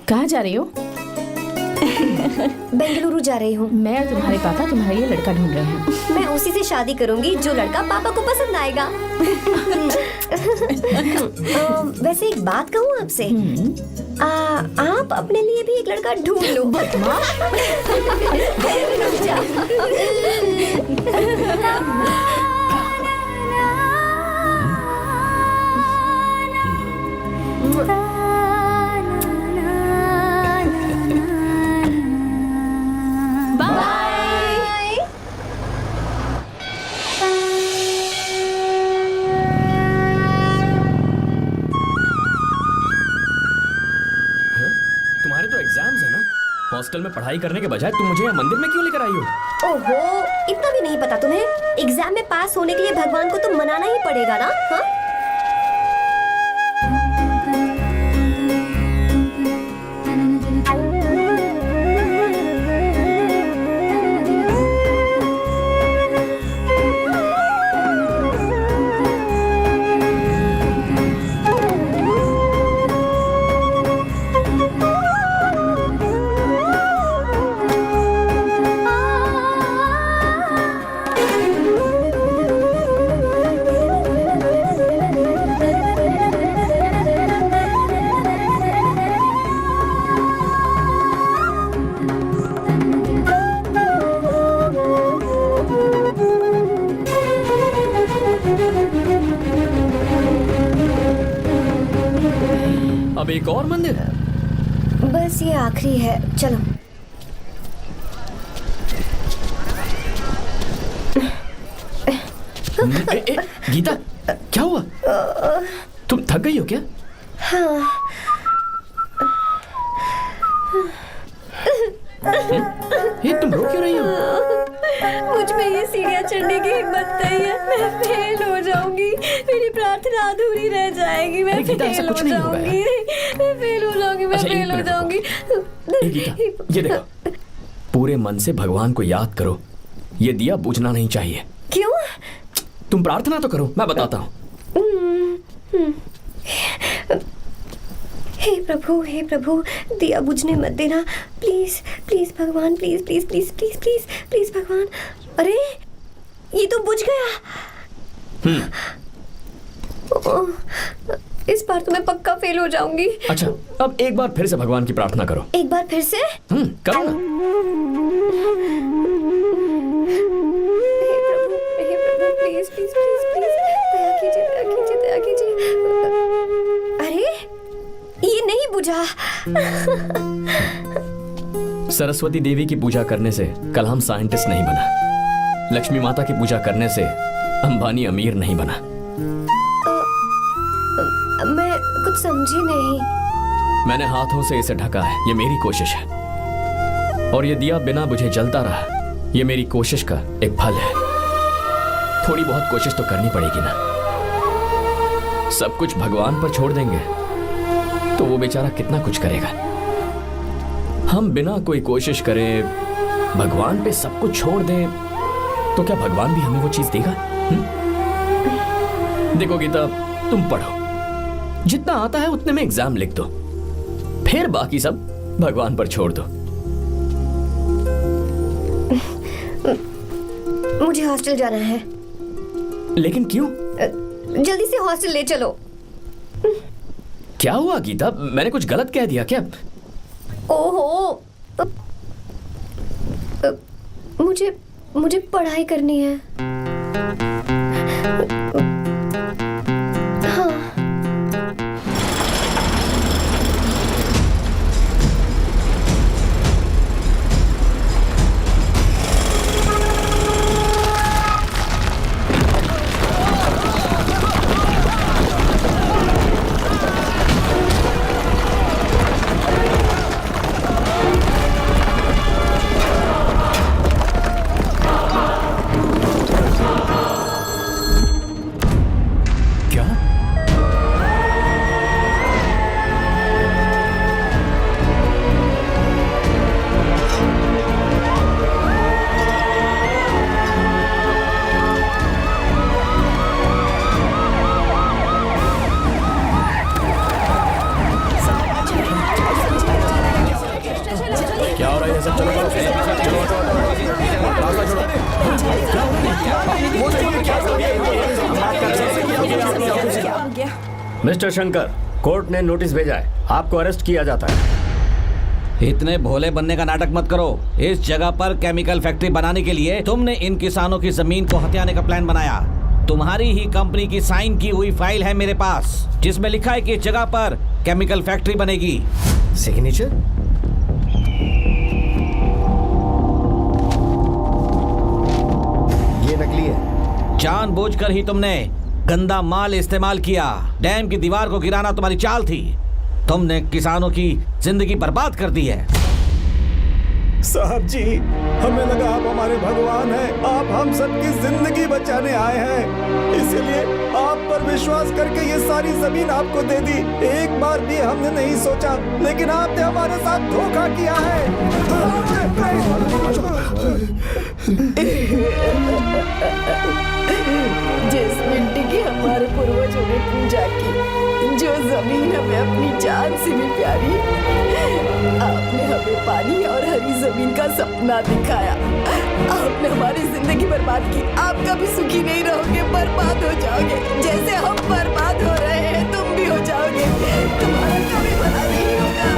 कहाँ जा रही हो? बेंगलुरु जा रही हूँ। मैं और तुम्हारे पापा तुम्हारे लिए लड़का ढूंढ रहे हैं। मैं उसी से शादी करूंगी जो लड़का पापा को पसंद आएगा। वैसे एक बात कहूँ आपसे, आप अपने लिए भी एक लड़का ढूंढ लो। बदमाश। तुम्हारे तो एग्जाम्स है ना? हॉस्टल में पढ़ाई करने के बजाय तुम मुझे यहाँ मंदिर में क्यों लेकर आई हो? ओहो, इतना भी नहीं पता तुम्हें? एग्जाम में पास होने के लिए भगवान को तो मनाना ही पड़ेगा ना? हाँ? अब एक और मंदिर? बस ये आखिरी है, चलो। गीता, क्या हुआ? तुम थक गई हो क्या? हाँ। ये तुम रो क्यों रही हो? मुझ में ये सीढ़ियाँ चढ़ने की हिम्मत नहीं है। मैं फेल हो जाऊंगी, मेरी प्रार्थना अधूरी रह जाएगी। मैं फेल हो जाऊंगी, मैं फेल हो जाऊंगी, मैं फेल हो जाऊंगी। गीता, ये देखो, पूरे मन से भगवान को याद करो। ये दिया बुझना नहीं चाहिए। क्यों? तुम प्रार्थना तो करो, मैं बताता हूँ। हे प्रभु, दिया बुझने मत देना, प्लीज प्लीज भगवान, please please please please please please भगवान। अरे ये तो बुझ गया। इस बार तो मैं पक्का फेल हो जाऊंगी। अच्छा, अब एक बार फिर से भगवान की प्रार्थना करो। एक बार फिर से? करो ना। हे प्रभु, प्लीज प्लीज प्लीज प्लीज, दया कीजिए, दया कीजिए, दया कीजिए। अरे ये नहीं बुझा। सरस्वती देवी की पूजा करने से कलाम साइंटिस्ट नहीं बना। लक्ष्मी माता की पूजा करने से अंबानी अमीर नहीं बना। मैं कुछ समझी नहीं। मैंने हाथों से इसे ढका है, ये मेरी कोशिश है। और ये दिया बिना बुझे जलता रहा, ये मेरी कोशिश का एक फल है। थोड़ी बहुत कोशिश तो करनी पड़ेगी ना। सब कुछ भगवान पर छोड़ देंगे तो वो बेचारा कितना कुछ करेगा। हम बिना कोई कोशिश करें भगवान पे सब कुछ छोड़ दें तो क्या भगवान भी हमें वो चीज देगा? देखो गीता, तुम पढ़ो, जितना आता है उतने में एग्जाम लिख दो, फिर बाकी सब भगवान पर छोड़ दो। मुझे हॉस्टल जाना है। लेकिन क्यों? जल्दी से हॉस्टल ले चलो। क्या हुआ गीता, मैंने कुछ गलत कह दिया क्या? ओहो, मुझे पढ़ाई करनी है। हाँ। मिस्टर शंकर, कोर्ट ने नोटिस भेजा है, आपको अरेस्ट किया जाता है। इतने भोले बनने का नाटक मत करो। इस जगह पर केमिकल फैक्ट्री बनाने के लिए तुमने इन किसानों की जमीन को हथियाने का प्लान बनाया। तुम्हारी ही कंपनी की साइन की हुई फाइल है मेरे पास, जिसमें लिखा है कि इस जगह पर केमिकल फैक्ट्री बनेगी। सिग्नेचर? ये नकली है। जानबूझकर ही तुमने गंदा माल इस्तेमाल किया। डैम की दीवार को गिराना तुम्हारी चाल थी। तुमने किसानों की जिंदगी बर्बाद कर दी है। साहब जी, हमें लगा आप हमारे भगवान हैं, आप हम सबकी जिंदगी बचाने आए हैं, इसीलिए आप पर विश्वास करके ये सारी जमीन आपको दे दी। एक बार भी हमने नहीं सोचा, लेकिन आपने हमारे साथ धोखा किया है। जिस मिट्टी की हमारे पूर्वजों ने पूजा की, जो जमीन हमें अपनी जान से भी प्यारी, आपने हमें पानी और हरी जमीन का सपना दिखाया। आपने हमारी जिंदगी बर्बाद की। आप कभी सुखी नहीं रहोगे, बर्बाद हो जाओगे। जैसे हम बर्बाद हो रहे हैं, तुम भी हो जाओगे। तुम्हारा कभी भला नहीं होगा।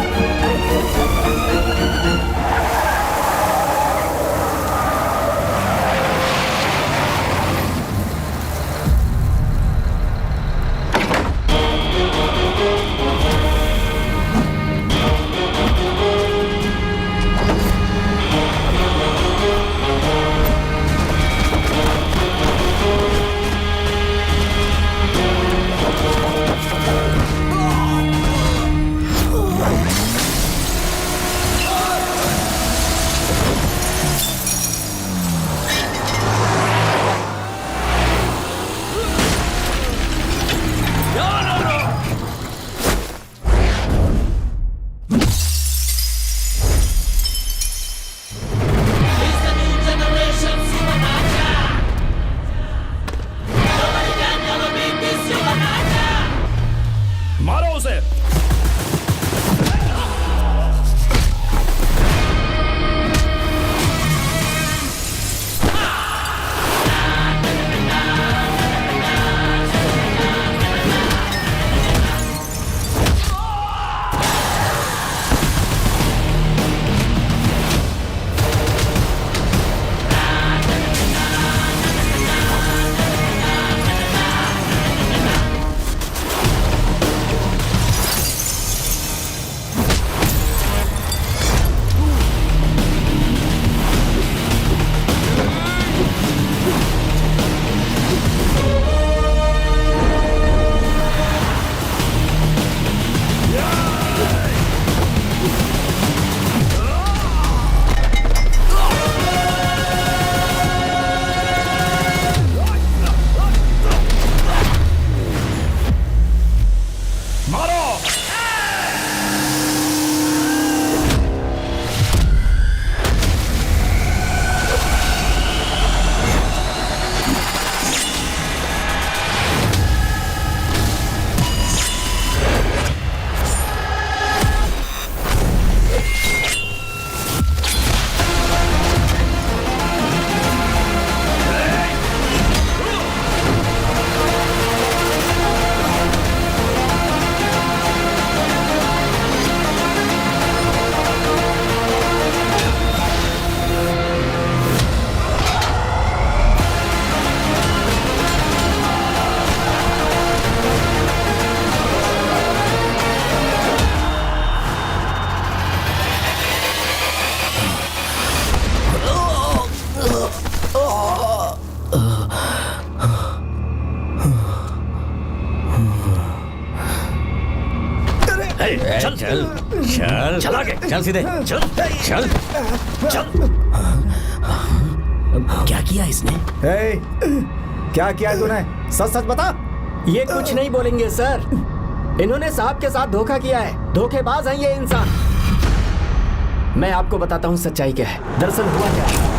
चल चल चल चल आगे चल सीधे चल चल चल। क्या किया इसने? क्या किया है तूने? सच सच बता। ये कुछ नहीं बोलेंगे सर। इन्होंने साहब के साथ धोखा किया है। धोखेबाज हैं ये इंसान। मैं आपको बताता हूँ सच्चाई क्या है। दरअसल हुआ क्या है,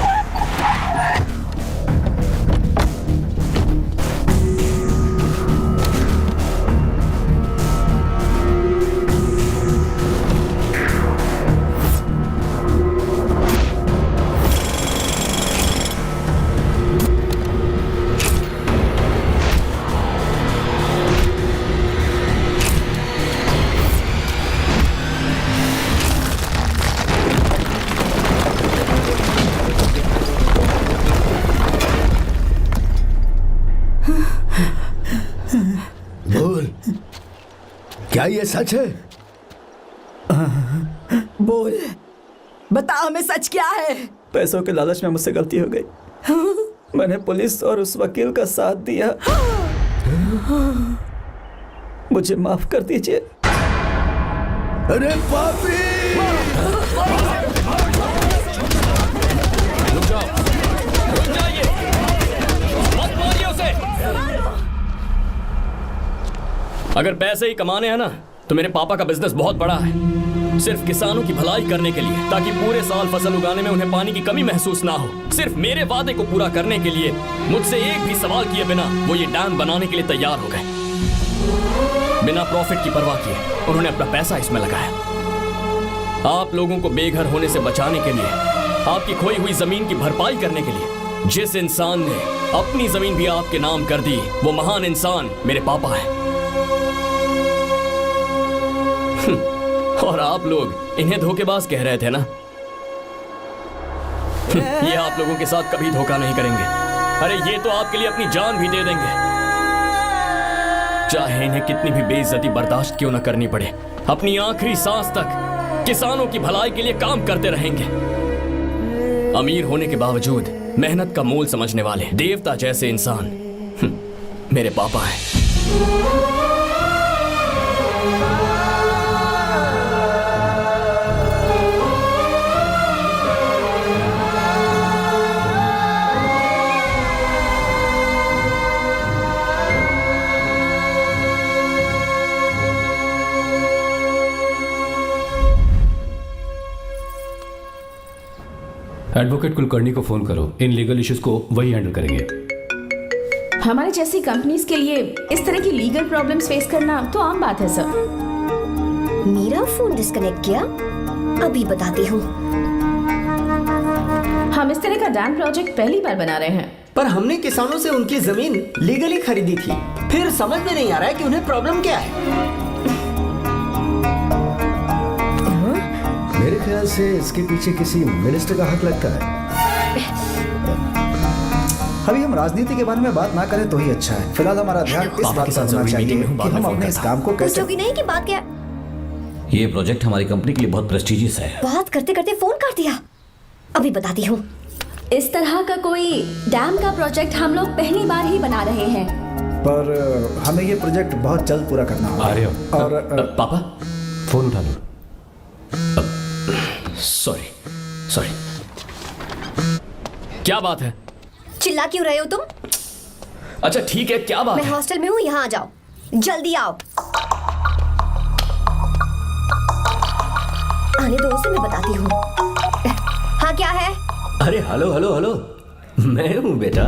बोल, क्या ये सच है? बोल, बता हमें सच क्या है? पैसों के लालच में मुझसे गलती हो गई। मैंने पुलिस और उस वकील का साथ दिया। मुझे माफ कर दीजिए। अरे पापी! रुक जाओ, रुक जाइए, मत मारिए उसे। अगर पैसे ही कमाने हैं ना, तो मेरे पापा का बिजनेस बहुत बड़ा है, सिर्फ किसानों की भलाई करने के लिए, ताकि पूरे साल फसल उगाने में उन्हें पानी की कमी महसूस ना हो। सिर्फ मेरे वादे को पूरा करने के लिए मुझसे एक भी सवाल किए बिना वो ये डैम बनाने के लिए तैयार हो गए। बिना प्रॉफिट की परवाह किए उन्होंने अपना पैसा इसमें लगाया। आप लोगों को बेघर होने से बचाने के लिए, आपकी खोई हुई जमीन की भरपाई करने के लिए, जिस इंसान ने अपनी जमीन भी आपके नाम कर दी, वो महान इंसान मेरे पापा है। और आप लोग इन्हें धोखेबाज कह रहे थे ना? ये आप लोगों के साथ कभी धोखा नहीं करेंगे। अरे ये तो आपके लिए अपनी जान भी दे देंगे, चाहे इन्हें कितनी भी बेइज्जती बर्दाश्त क्यों न करनी पड़े। अपनी आखिरी सांस तक किसानों की भलाई के लिए काम करते रहेंगे। अमीर होने के बावजूद मेहनत का मोल समझने वाले देवता जैसे इंसान मेरे पापा हैं। एडवोकेट कुलकर्णी को फोन करो, इन लीगल इश्यूज को वही हैंडल करेंगे। हमारे जैसी कंपनीज के लिए इस तरह की लीगल प्रॉब्लम्स फेस करना तो आम बात है सर। मेरा फोन डिस्कनेक्ट किया, अभी बताती हूँ। हम इस तरह का डैम प्रोजेक्ट पहली बार बना रहे हैं। पर हमने किसानों से उनकी जमीन लीगली खरीदी थी, फिर समझ में नहीं आ रहा है कि उन्हें प्रॉब्लम क्या है। मेरे ख्याल से इसके पीछे किसी मिनिस्टर का हक लगता है। अभी हम राजनीति के बारे में बात ना करें तो ही अच्छा है। फिलहाल हमारा ध्यान इस बात पर होना चाहिए कि हम अपने इस काम को कैसे। पूछोगी नहीं कि बात क्या? ये प्रोजेक्ट हमारी कंपनी के लिए बहुत प्रेस्टिजियस है। बात करते करते फोन काट दिया, अभी बताती हूँ। इस तरह का कोई डैम का प्रोजेक्ट हम लोग पहली बार ही बना रहे हैं, पर हमें ये प्रोजेक्ट बहुत जल्द पूरा करना होगा। और पापा फोन उठा लो। सॉरी, क्या बात है? चिल्ला क्यों रहे हो तुम? अच्छा ठीक है, क्या बात मैं है? हॉस्टल में हूँ, यहाँ आ जाओ, जल्दी आओ। आने दो उसे, मैं बताती हूँ। हाँ क्या है? अरे हेलो हेलो हेलो, मैं हूँ बेटा।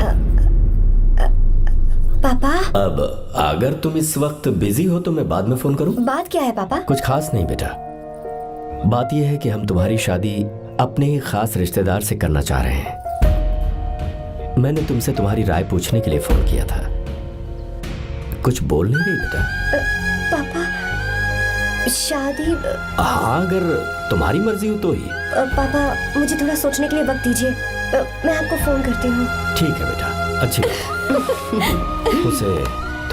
पापा। अब अगर तुम इस वक्त बिजी हो तो मैं बाद में फोन करूँ? बात क्या है पापा? कुछ खास नहीं बेटा, बात यह है कि हम तुम्हारी शादी अपने ही खास रिश्तेदार से करना चाह रहे हैं। मैंने तुमसे तुम्हारी राय पूछने के लिए फोन किया था। कुछ बोल नहीं रही बेटा? पापा शादी। हाँ अगर तुम्हारी मर्जी हो तो ही। पापा मुझे थोड़ा सोचने के लिए वक्त दीजिए, मैं आपको फोन करती हूँ। ठीक है बेटा, अच्छी बात। उसे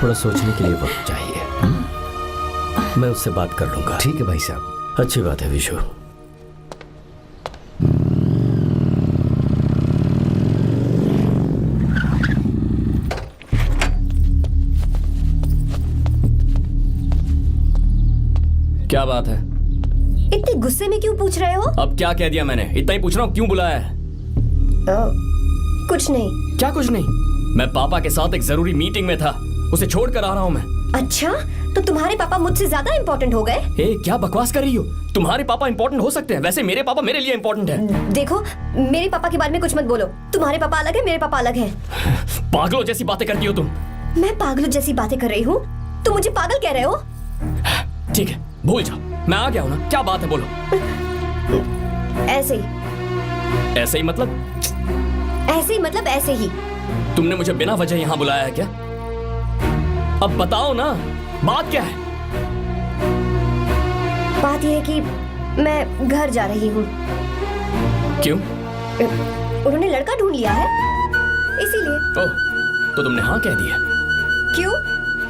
थोड़ा सोचने के लिए वक्त चाहिए। मैं उससे बात कर लूंगा। ठीक है भाई साहब, अच्छी बात है विशु। क्या बात है? इतने गुस्से में क्यों पूछ रहे हो? अब क्या कह दिया मैंने? इतना ही पूछ रहा हूँ, क्यों बुलाया है? कुछ नहीं। क्या कुछ नहीं? मैं पापा के साथ एक जरूरी मीटिंग में था, उसे छोड़कर आ रहा हूँ मैं। अच्छा, तो तुम्हारे पापा मुझसे ज्यादा इम्पोर्टेंट हो गए? क्या बकवास कर रही हो? तुम्हारे पापा इम्पोर्टेंट हो सकते हैं, वैसे मेरे पापा मेरे लिए इम्पोर्टेंट है। देखो, मेरे पापा के बारे में कुछ मत बोलो। तुम्हारे पापा अलग है, मेरे पापा अलग है। पागलों जैसी बातें करती हो तुम। मैं पागलों जैसी बातें कर रही हूँ? तुम मुझे पागल कह रहे हो? ठीक है, भूल जाओ, मैं आ गया हूँ ना। क्या बात है, बोलो। ऐसे ही। ऐसे ही मतलब? ऐसे ही मतलब ऐसे ही। तुमने मुझे बिना वजह यहाँ बुलाया है क्या? अब बताओ ना, बात क्या है? बात यह है कि मैं घर जा रही हूँ। क्यों? उन्होंने लड़का ढूंढ लिया है, इसीलिए। ओह, तो तुमने हाँ कह दिया? क्यों?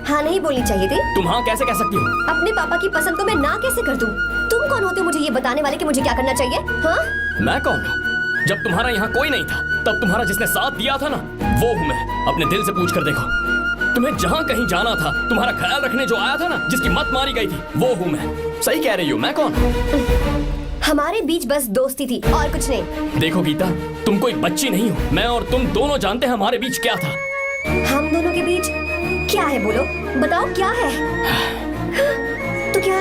हाँ नहीं बोलनी चाहिए थी। तुम हाँ कैसे कह सकती हो? अपने पापा की पसंद को मैं ना कैसे कर दूं? तुम कौन होते हो मुझे ये बताने वाले कि मुझे क्या करना चाहिए? हाँ? मैं कौन हूँ? जब तुम्हारा यहाँ कोई नहीं था तब तुम्हारा जिसने साथ दिया था ना, वो हूँ मैं। अपने दिल से पूछ कर देखो, तुम्हें जहाँ कहीं जाना था, तुम्हारा ख्याल रखने जो आया था ना, जिसकी मत मारी गई थी, वो हूँ मैं। सही कह रही हो, मैं कौन? हमारे बीच बस दोस्ती थी और कुछ नहीं। देखो गीता, तुम कोई बच्ची नहीं हो। मैं और तुम दोनों जानते हैं हमारे बीच क्या था। हम दोनों के बीच क्या है? बोलो, बताओ क्या है? तो क्या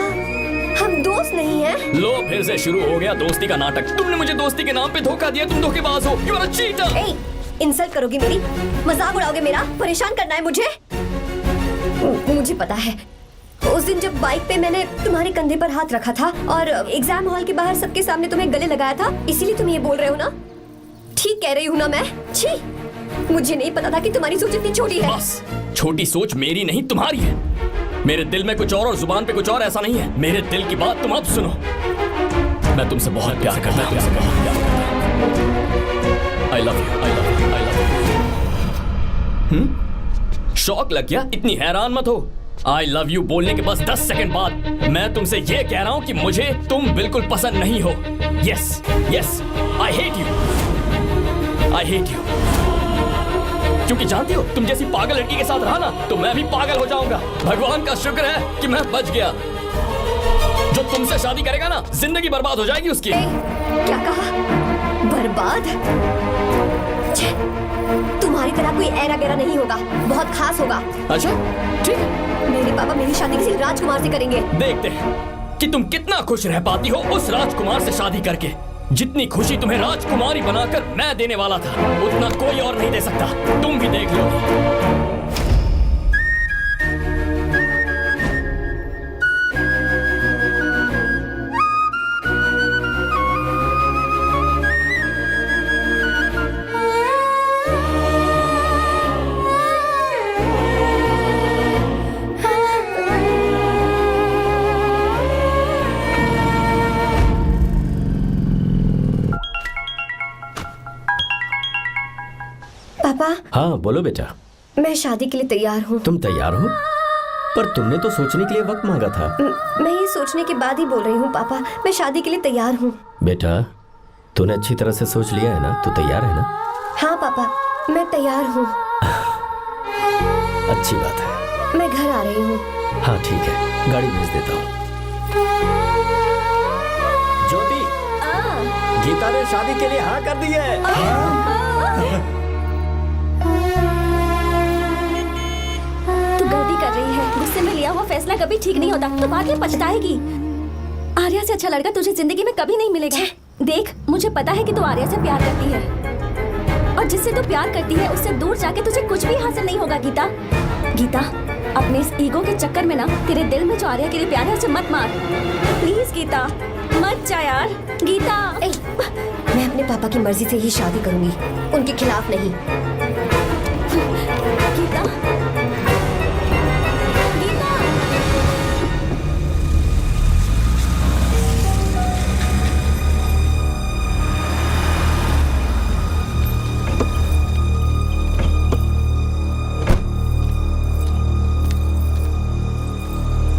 हम दोस्त नहीं हैं? लो फिर से शुरू हो गया दोस्ती का नाटक। तुमने मुझे दोस्ती के नाम पे धोखा दिया। तुम धोखेबाज हो। You are a cheater. ए, इंसल्ट करोगी मेरी? मजाक उड़ाओगे मेरा? परेशान करना है मुझे? मुझे पता है, उस दिन जब बाइक पे मैंने तुम्हारे कंधे पर हाथ रखा था और एग्जाम हॉल के बाहर सबके सामने तुम्हें गले लगाया था, इसीलिए तुम ये बोल रहे हो ना? ठीक कह रही हूँ ना मैं? छी, मुझे नहीं पता था कि तुम्हारी सोच इतनी छोटी है। बस, छोटी सोच मेरी नहीं तुम्हारी है। मेरे दिल में कुछ और जुबान पे कुछ और, ऐसा नहीं है। मेरे दिल की बात तुम अब सुनो। मैं तुमसे बहुत प्यार करता हूँ। I love you, I love you, I love you। शौक लग गया? इतनी हैरान मत हो। I love you बोलने के बस 10 सेकंड बाद मैं तुमसे ये कह रहा हूँ कि मुझे तुम बिल्कुल पसंद नहीं हो। Yes, yes, I hate you, I hate you। क्योंकि जानती हो, तुम जैसी पागल लड़की के साथ रहा ना, तो मैं भी पागल हो जाऊंगा। भगवान का शुक्र है कि मैं बच गया। जो तुमसे शादी करेगा ना, जिंदगी बर्बाद हो जाएगी उसकी। क्या कहा? बर्बाद? तुम्हारी तरह कोई ऐरा गैरा नहीं होगा, बहुत खास होगा। अच्छा, ठीक है। मेरे पापा मेरी शादी किसी राजकुमार से करेंगे। देखते हैं कि तुम कितना खुश रह पाती हो उस राजकुमार से शादी करके। जितनी खुशी तुम्हें राजकुमारी बनाकर मैं देने वाला था, उतना कोई और नहीं दे सकता। तुम भी देख लो। पापा। हाँ बोलो बेटा। मैं शादी के लिए तैयार हूँ। तुम तैयार हो? पर तुमने तो सोचने के लिए वक्त मांगा था। मैं ये सोचने के बाद ही बोल रही हूँ पापा, मैं शादी के लिए तैयार हूँ। बेटा, तूने अच्छी तरह से सोच लिया है ना? तू तैयार है ना? हाँ पापा, मैं तैयार हूँ। अच्छी बात है। मैं घर आ रही हूँ। हाँ ठीक है, गाड़ी भेज देता हूँ। ज्योति, गीता ने शादी के लिए हाँ कर दी है। तू गलती कर रही है। गुस्से में लिया हुआ फैसला कभी ठीक नहीं होता, तो बाद में पछताएगी। आर्या से अच्छा लड़का तुझे जिंदगी में कभी नहीं मिलेगा। देख, मुझे पता है कि तू आर्या से प्यार करती है, और जिससे तू प्यार करती है उससे दूर जाके तुझे कुछ भी हासिल नहीं होगा। गीता, गीता, अपने इस ईगो के चक्कर में ना तेरे दिल में जो आर्या के लिए प्यार है उसे मत मार। प्लीज गीता, मत जा यार। गीता, मैं अपने पापा की मर्जी से ही शादी करूंगी, उनके खिलाफ नहीं। गीता,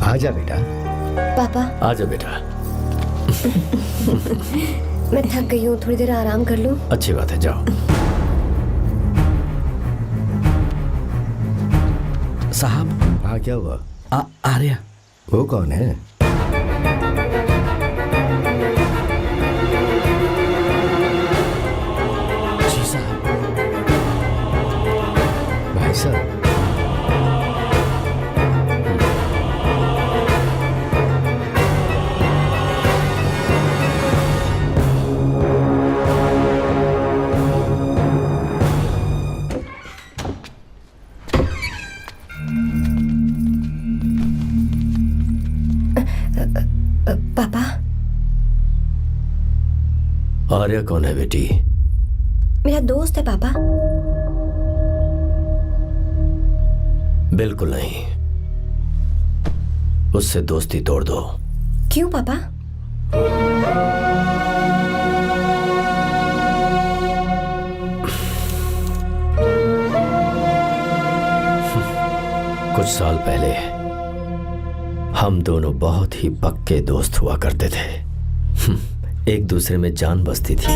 आजा बेटा। पापा। आजा बेटा। मैं थक गई हूँ, थोड़ी देर आराम कर लूँ। अच्छी बात है, जाओ। साहब। हाँ क्या हुआ? आर्या। वो कौन है? जी साहब। भाई साहब। पापा। आर्या कौन है बेटी? मेरा दोस्त है पापा। बिल्कुल नहीं, उससे दोस्ती तोड़ दो। क्यों पापा? कुछ साल पहले हम दोनों बहुत ही पक्के दोस्त हुआ करते थे। एक दूसरे में जान बसती थी।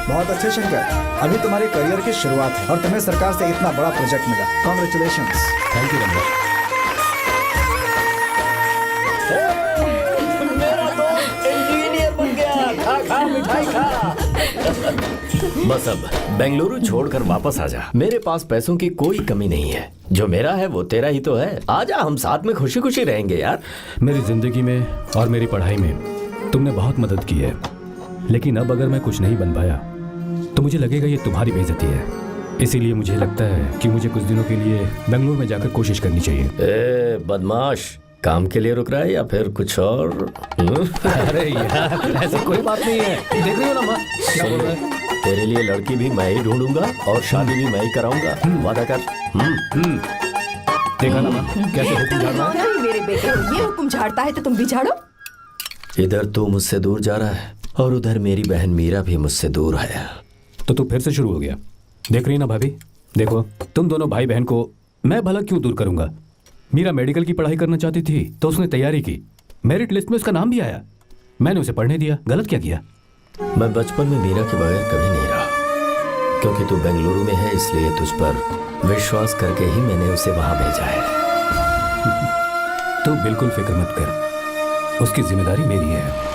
बहुत अच्छे शंकर, अभी तुम्हारे करियर की शुरुआत है और तुम्हें सरकार से इतना बड़ा प्रोजेक्ट मिला। कॉन्ग्रेचुलेशंस। Thank you Ramesh. मेरा दोस्त इंजीनियर बन गया। खा खा मिठाई खा। बस अब बेंगलुरु छोड़कर वापस आ जा। मेरे पास पैसों की कोई कमी नहीं है। जो मेरा है वो तेरा ही तो है। आजा, हम साथ में खुशी खुशी रहेंगे यार। मेरी जिंदगी में और मेरी पढ़ाई में तुमने बहुत मदद की है, लेकिन अब अगर मैं कुछ नहीं बन पाया तो मुझे लगेगा ये तुम्हारी बेइज्जती है। इसीलिए मुझे लगता है कि मुझे कुछ दिनों के लिए बेंगलुरु में जाकर कोशिश करनी चाहिए। ए बदमाश, काम के लिए रुक रहा है या फिर कुछ और? अरे यार, ऐसी कोई बात नहीं है। देख रही हो ना माँ, क्या बोल रहा है? तेरे लिए लड़की भी मैं ही ढूंढूंगा और शादी भी मैं ही कराऊंगा। वादा कर। देखा ना माँ, कैसे हुक्म झाड़ रहा है? मेरे बेटे, ये हुक्म झाड़ता है तो तुम भी झाड़ो। इधर तू मुझसे दूर जा रहा है और उधर मेरी बहन मीरा भी मुझसे दूर है। तो तू फिर से शुरू हो गया। देख रही ना भाभी, देखो तुम दोनों भाई बहन को मैं भला क्यों दूर करूंगा। मीरा मेडिकल की पढ़ाई करना चाहती थी तो उसने तैयारी की, मेरिट लिस्ट में उसका नाम भी आया, मैंने उसे पढ़ने दिया। गलत क्या किया? मैं बचपन में मीरा के बगैर कभी नहीं रहा, क्योंकि तू बेंगलुरु में है इसलिए तुझ पर विश्वास करके ही मैंने उसे वहां भेजा है। तू बिल्कुल फिक्र मत कर, उसकी जिम्मेदारी मेरी है।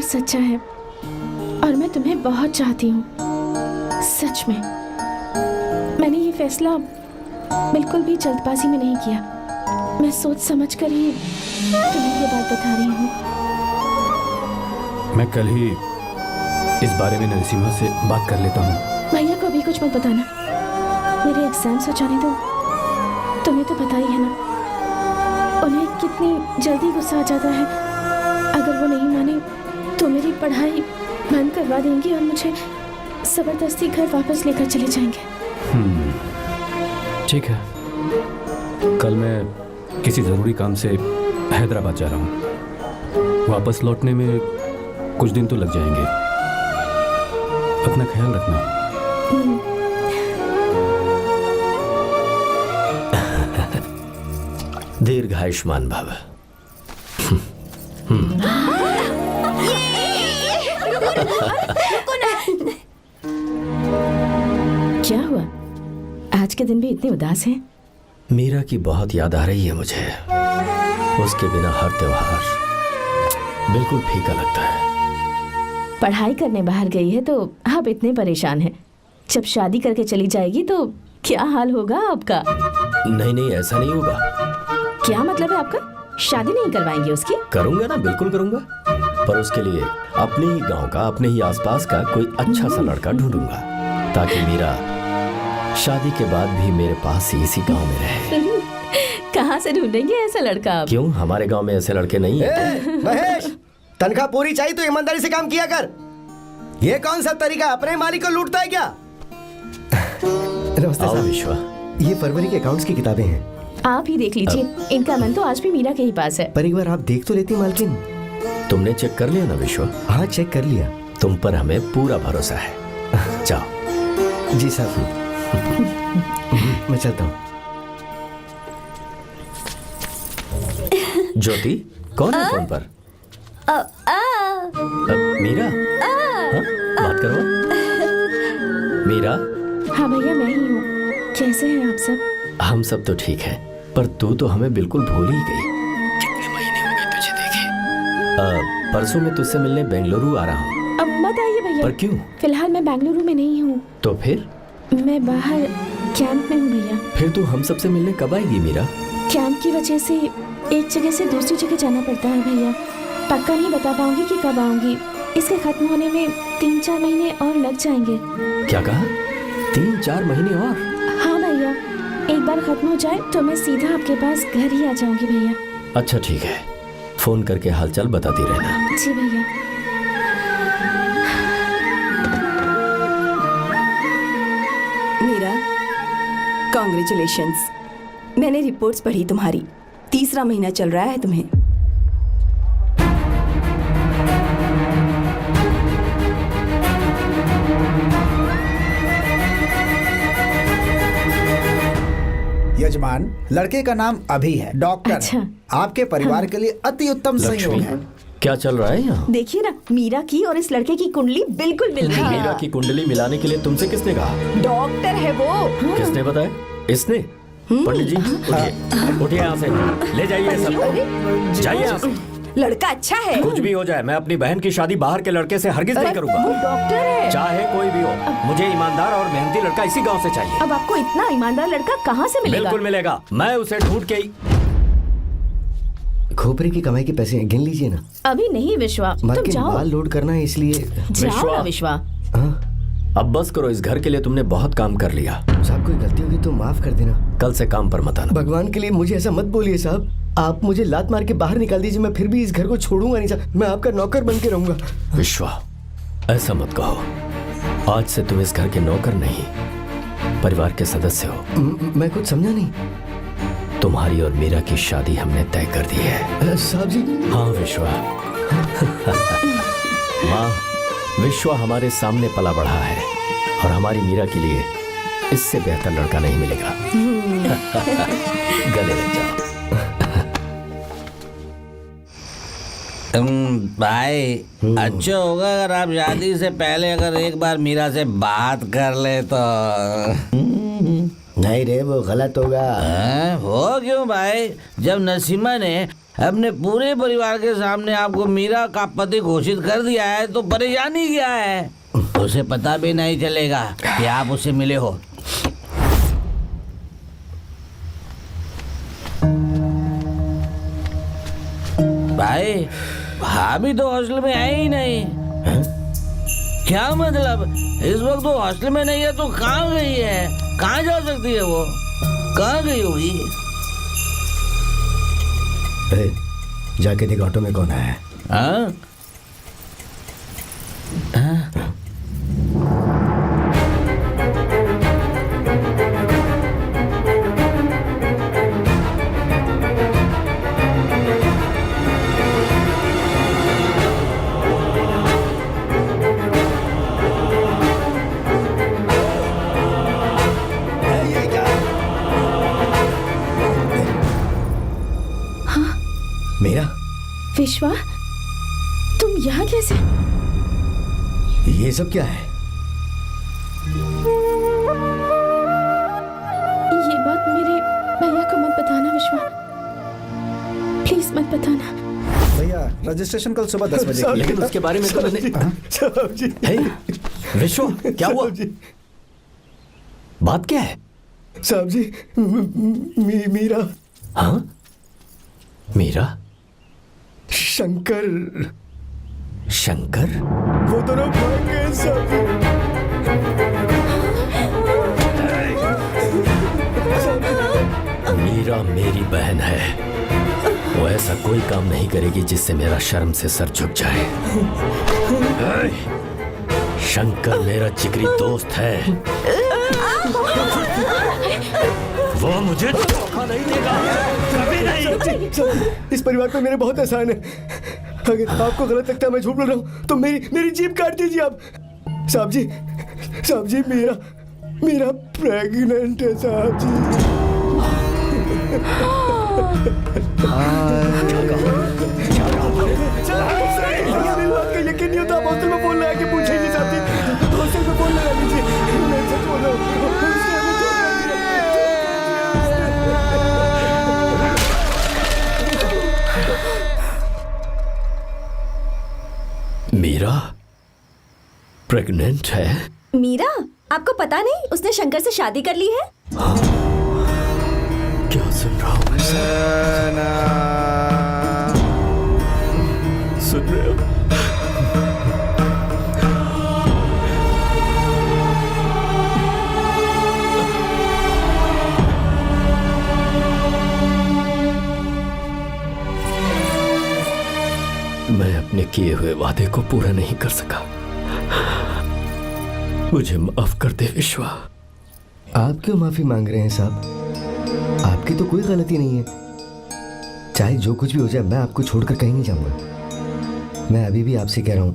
सच्चा है और मैं तुम्हें बहुत चाहती हूँ, सच में। मैंने ये फैसला बिल्कुल भी जल्दबाजी में नहीं किया। मैं सोच समझ कर ही तुम्हें ये बात बता रही हूँ। मैं कल ही इस बारे में नरसिम्हा से बात कर लेता हूँ। भैया को अभी कुछ मत बताना, मेरे एग्जाम्स हो जाने दो। तुम्हें तो पता ही है ना उन्हें कितनी जल्दी गुस्सा आ जाता है। अगर वो नहीं माने तो मेरी पढ़ाई बंद करवा देंगे और मुझे जबरदस्ती घर वापस लेकर चले जाएंगे। ठीक है, कल मैं किसी ज़रूरी काम से हैदराबाद जा रहा हूँ। वापस लौटने में कुछ दिन तो लग जाएंगे। अपना ख्याल रखना। दीर्घायुष्मान भव। क्या हुआ, आज के दिन भी इतने उदास हैं? मीरा की बहुत याद आ रही है मुझे। उसके बिना हर त्योहार बिल्कुल फीका लगता है। पढ़ाई करने बाहर गई है तो आप इतने परेशान हैं। जब शादी करके चली जाएगी तो क्या हाल होगा आपका? नहीं, ऐसा नहीं होगा। क्या मतलब है आपका? शादी नहीं करवाएंगे उसकी? करूंगा ना, बिल्कुल करूंगा, पर उसके लिए अपने ही गांव का, अपने ही आसपास का कोई अच्छा सा लड़का ढूंढूंगा ताकि मीरा शादी के बाद भी मेरे पास ही इसी गांव में रहे। कहाँ से ढूंढेंगे ऐसा लड़का आप? क्यों, हमारे गांव में ऐसे लड़के नहीं हैं? महेश, तनख्वाह पूरी चाहिए तो ईमानदारी से काम किया कर। ये कौन सा तरीका, अपने मालिक को लूटता है क्या? नमस्ते साहब। विश्वा, ये फरवरी के अकाउंट्स की किताबें हैं, आप ही देख लीजिए। इनका मन तो आज भी मीरा के ही पास है। पर एक बार आप देख तो लेती मालकिन। तुमने चेक कर लिया ना विश्वा? हाँ, चेक कर लिया। तुम पर हमें पूरा भरोसा है। जाओ। जी साहब। मैं चलता हूँ। ज्योति, कौन है फोन पर? मीरा? हाँ? बात करो। मीरा? हाँ भैया, मैं ही हूँ। कैसे हैं आप सब? हम सब तो ठीक हैं, पर तू तो हमें बिल्कुल भूल ही गई। कितने महीने हो गए तुझे देखे। परसों मैं तुझसे मिलने बेंगलुरु आ रहा हूँ। अब मत आइए भैया। पर क्यों? फिलहाल मैं बेंगलुरु में नहीं हूँ। तो फिर? मैं बाहर कैंप में हूँ भैया। फिर तू हम सबसे मिलने कब आएगी मीरा? कैंप की वजह से एक जगह से दूसरी जगह जाना पड़ता है भैया। पक्का नहीं बता पाऊंगी कि कब आऊंगी। इसके खत्म होने में 3-4 महीने और लग जाएंगे। क्या कहा? 3-4 महीने और? हाँ भैया, एक बार खत्म हो जाए तो मैं सीधा आपके पास घर ही आ जाऊंगी भैया। अच्छा ठीक है, फोन करके हालचाल बताती रहना। जी भैया। मीरा, कॉन्ग्रेचुलेशंस। मैंने रिपोर्ट्स पढ़ी तुम्हारी, 3रा महीना चल रहा है तुम्हें। यजमान, लड़के का नाम अभी है, डॉक्टर। अच्छा। आपके परिवार के लिए अति उत्तम संयोग है। क्या चल रहा है यहाँ? देखिए ना, मीरा की और इस लड़के की कुंडली बिल्कुल मिल रही है। मीरा की कुंडली मिलाने के लिए तुमसे किसने कहा? डॉक्टर है वो। किसने बताया? इसने? पंडित जी उठिए, उठिए यहाँ से, ले जाइए सब, जाइए यहाँ से। लड़का अच्छा है। कुछ भी हो जाए, मैं अपनी बहन की शादी बाहर के लड़के से हरगिज नहीं वो करूंगा। डॉक्टर है। चाहे कोई भी हो, मुझे ईमानदार और मेहनती लड़का इसी गांव से चाहिए। अब आपको इतना ईमानदार लड़का कहाँ से मिलेगा? बिल्कुल मिलेगा, मैं उसे ढूंढ के ही। खोपरे की कमाई के पैसे गिन लीजिए ना। अभी नहीं विश्वा, मर तुम के जाओ। बाल लोड करना है इसलिए। जाओ ना विश्वा। अब बस करो, इस घर के लिए तुमने बहुत काम कर लिया। साहब कोई गलती होगी तो माफ कर देना। कल से काम पर मत आना। भगवान के लिए मुझे ऐसा मत बोलिए साहब। आप मुझे लात मार के बाहर निकाल दीजिए, मैं फिर भी इस घर को छोड़ूंगा नहीं साहब। मैं आपका नौकर बन के रहूंगा। विश्वा, ऐसा मत कहो। आज से तुम इस घर के नौकर नहीं, परिवार के सदस्य हो। मैं कुछ समझा नहीं। तुम्हारी और मीरा की शादी हमने तय कर दी है। साहब जी। हाँ विश्वा। माँ, विश्वा हमारे सामने पला बढ़ा है और हमारी मीरा के लिए इससे बेहतर लड़का नहीं मिलेगा। गले लग जाओ। भाई, अच्छा होगा अगर आप शादी से पहले अगर एक बार मीरा से बात कर ले तो। नहीं रे, वो गलत होगा। हो क्यों भाई? जब नसीमा ने अपने पूरे परिवार के सामने आपको मीरा का पति घोषित कर दिया है तो परेशानी क्या है? उसे पता भी नहीं चलेगा कि आप उससे मिले हो। भाई, भाभी तो हॉस्टल में है ही नहीं। क्या मतलब? इस वक्त वो हॉस्टल में नहीं है तो कहाँ गई है? कहाँ जा सकती है वो? कहाँ गई होगी? जाके देख ऑटो में कौन आया है। हाँ? मेरा? विश्वा, तुम यहाँ कैसे? ये सब क्या है? ये बात मेरे भैया को मत बताना विश्वा, प्लीज मत बताना। भैया, रजिस्ट्रेशन कल सुबह 10 बजे। लेकिन उसके बारे में तो मैंने। हे, विश्वा, क्या हुआ? बात क्या है? साहब जी, मीरा। हाँ? मीरा? शंकर। शंकर? वो दोनों भाग गए साहब जी। मीरा मेरी बहन है, वो ऐसा कोई काम नहीं करेगी जिससे मेरा शर्म से सर झुक जाए। शंकर मेरा जिगरी दोस्त है, वो मुझे धोखा नहीं देगा, कभी नहीं। इस परिवार पे मेरे बहुत एहसान है। अगर आपको गलत लगता है मैं झूठ बोल रहा हूँ तो मेरी जीभ काट दीजिए आप। साहब जी, मेरा प्रेग्नेंट है साहब जी। मेरी बात का यकीन नहीं होता। आप हॉस्टल में फोन लगा के पूछेंगे साहब जी, हॉस्टल में फोन लगा लीजिए। मैं सच बोल रहा हूँ। मीरा प्रेग्नेंट है? मीरा, आपको पता नहीं उसने शंकर से शादी कर ली है? हाँ? क्या सुन रहा हूँ मैं? सुन रहे हो? किए हुए वादे को पूरा नहीं कर सका। मुझे माफ कर दे विश्वा। आप क्यों माफी मांग रहे हैं साहब? आपकी तो कोई गलती नहीं है। चाहे जो कुछ भी हो जाए, मैं आपको छोड़कर कहीं नहीं जाऊंगा। मैं अभी भी आपसे कह रहा हूं,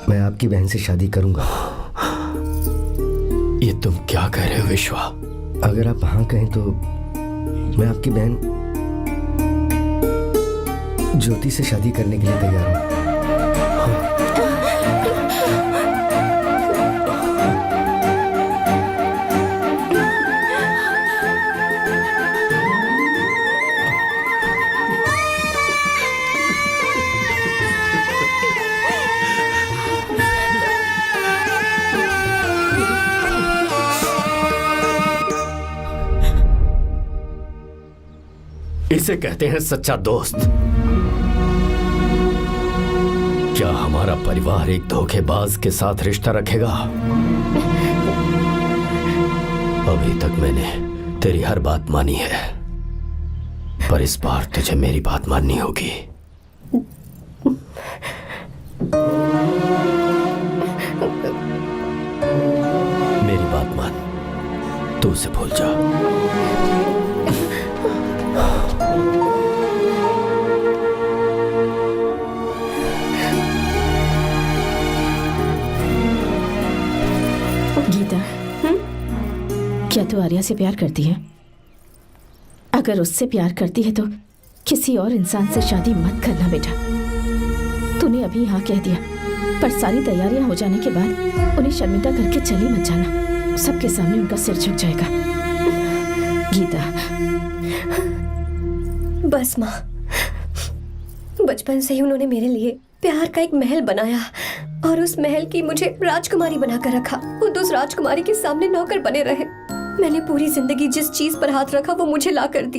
मैं आपकी बहन से शादी करूंगा। ये तुम क्या कह रहे हो विश्वा? अगर आप हाँ कहें तो मैं आपकी बहन ज्योति से शादी करने के लिए तैयार हूं। इसे कहते हैं सच्चा दोस्त। क्या हमारा परिवार एक धोखेबाज के साथ रिश्ता रखेगा? अभी तक मैंने तेरी हर बात मानी है, पर इस बार तुझे मेरी बात माननी होगी। मेरी बात मान, तू उसे भूल जा। क्या तू आर्या से प्यार करती है? अगर उससे प्यार करती है तो किसी और इंसान से शादी मत करना बेटा। तूने अभी हाँ कह दिया, पर सारी तैयारियां हो जाने के बाद उन्हें शर्मिंदा करके चली मत जाना। सबके सामने उनका सिर झुक जाएगा। गीता। बस माँ, बचपन से ही उन्होंने मेरे लिए प्यार का एक महल बनाया और उस महल की मुझे राजकुमारी बनाकर रखा। वो उस राजकुमारी के सामने नौकर बने रहे। मैंने पूरी जिंदगी जिस चीज पर हाथ रखा वो मुझे ला कर दी।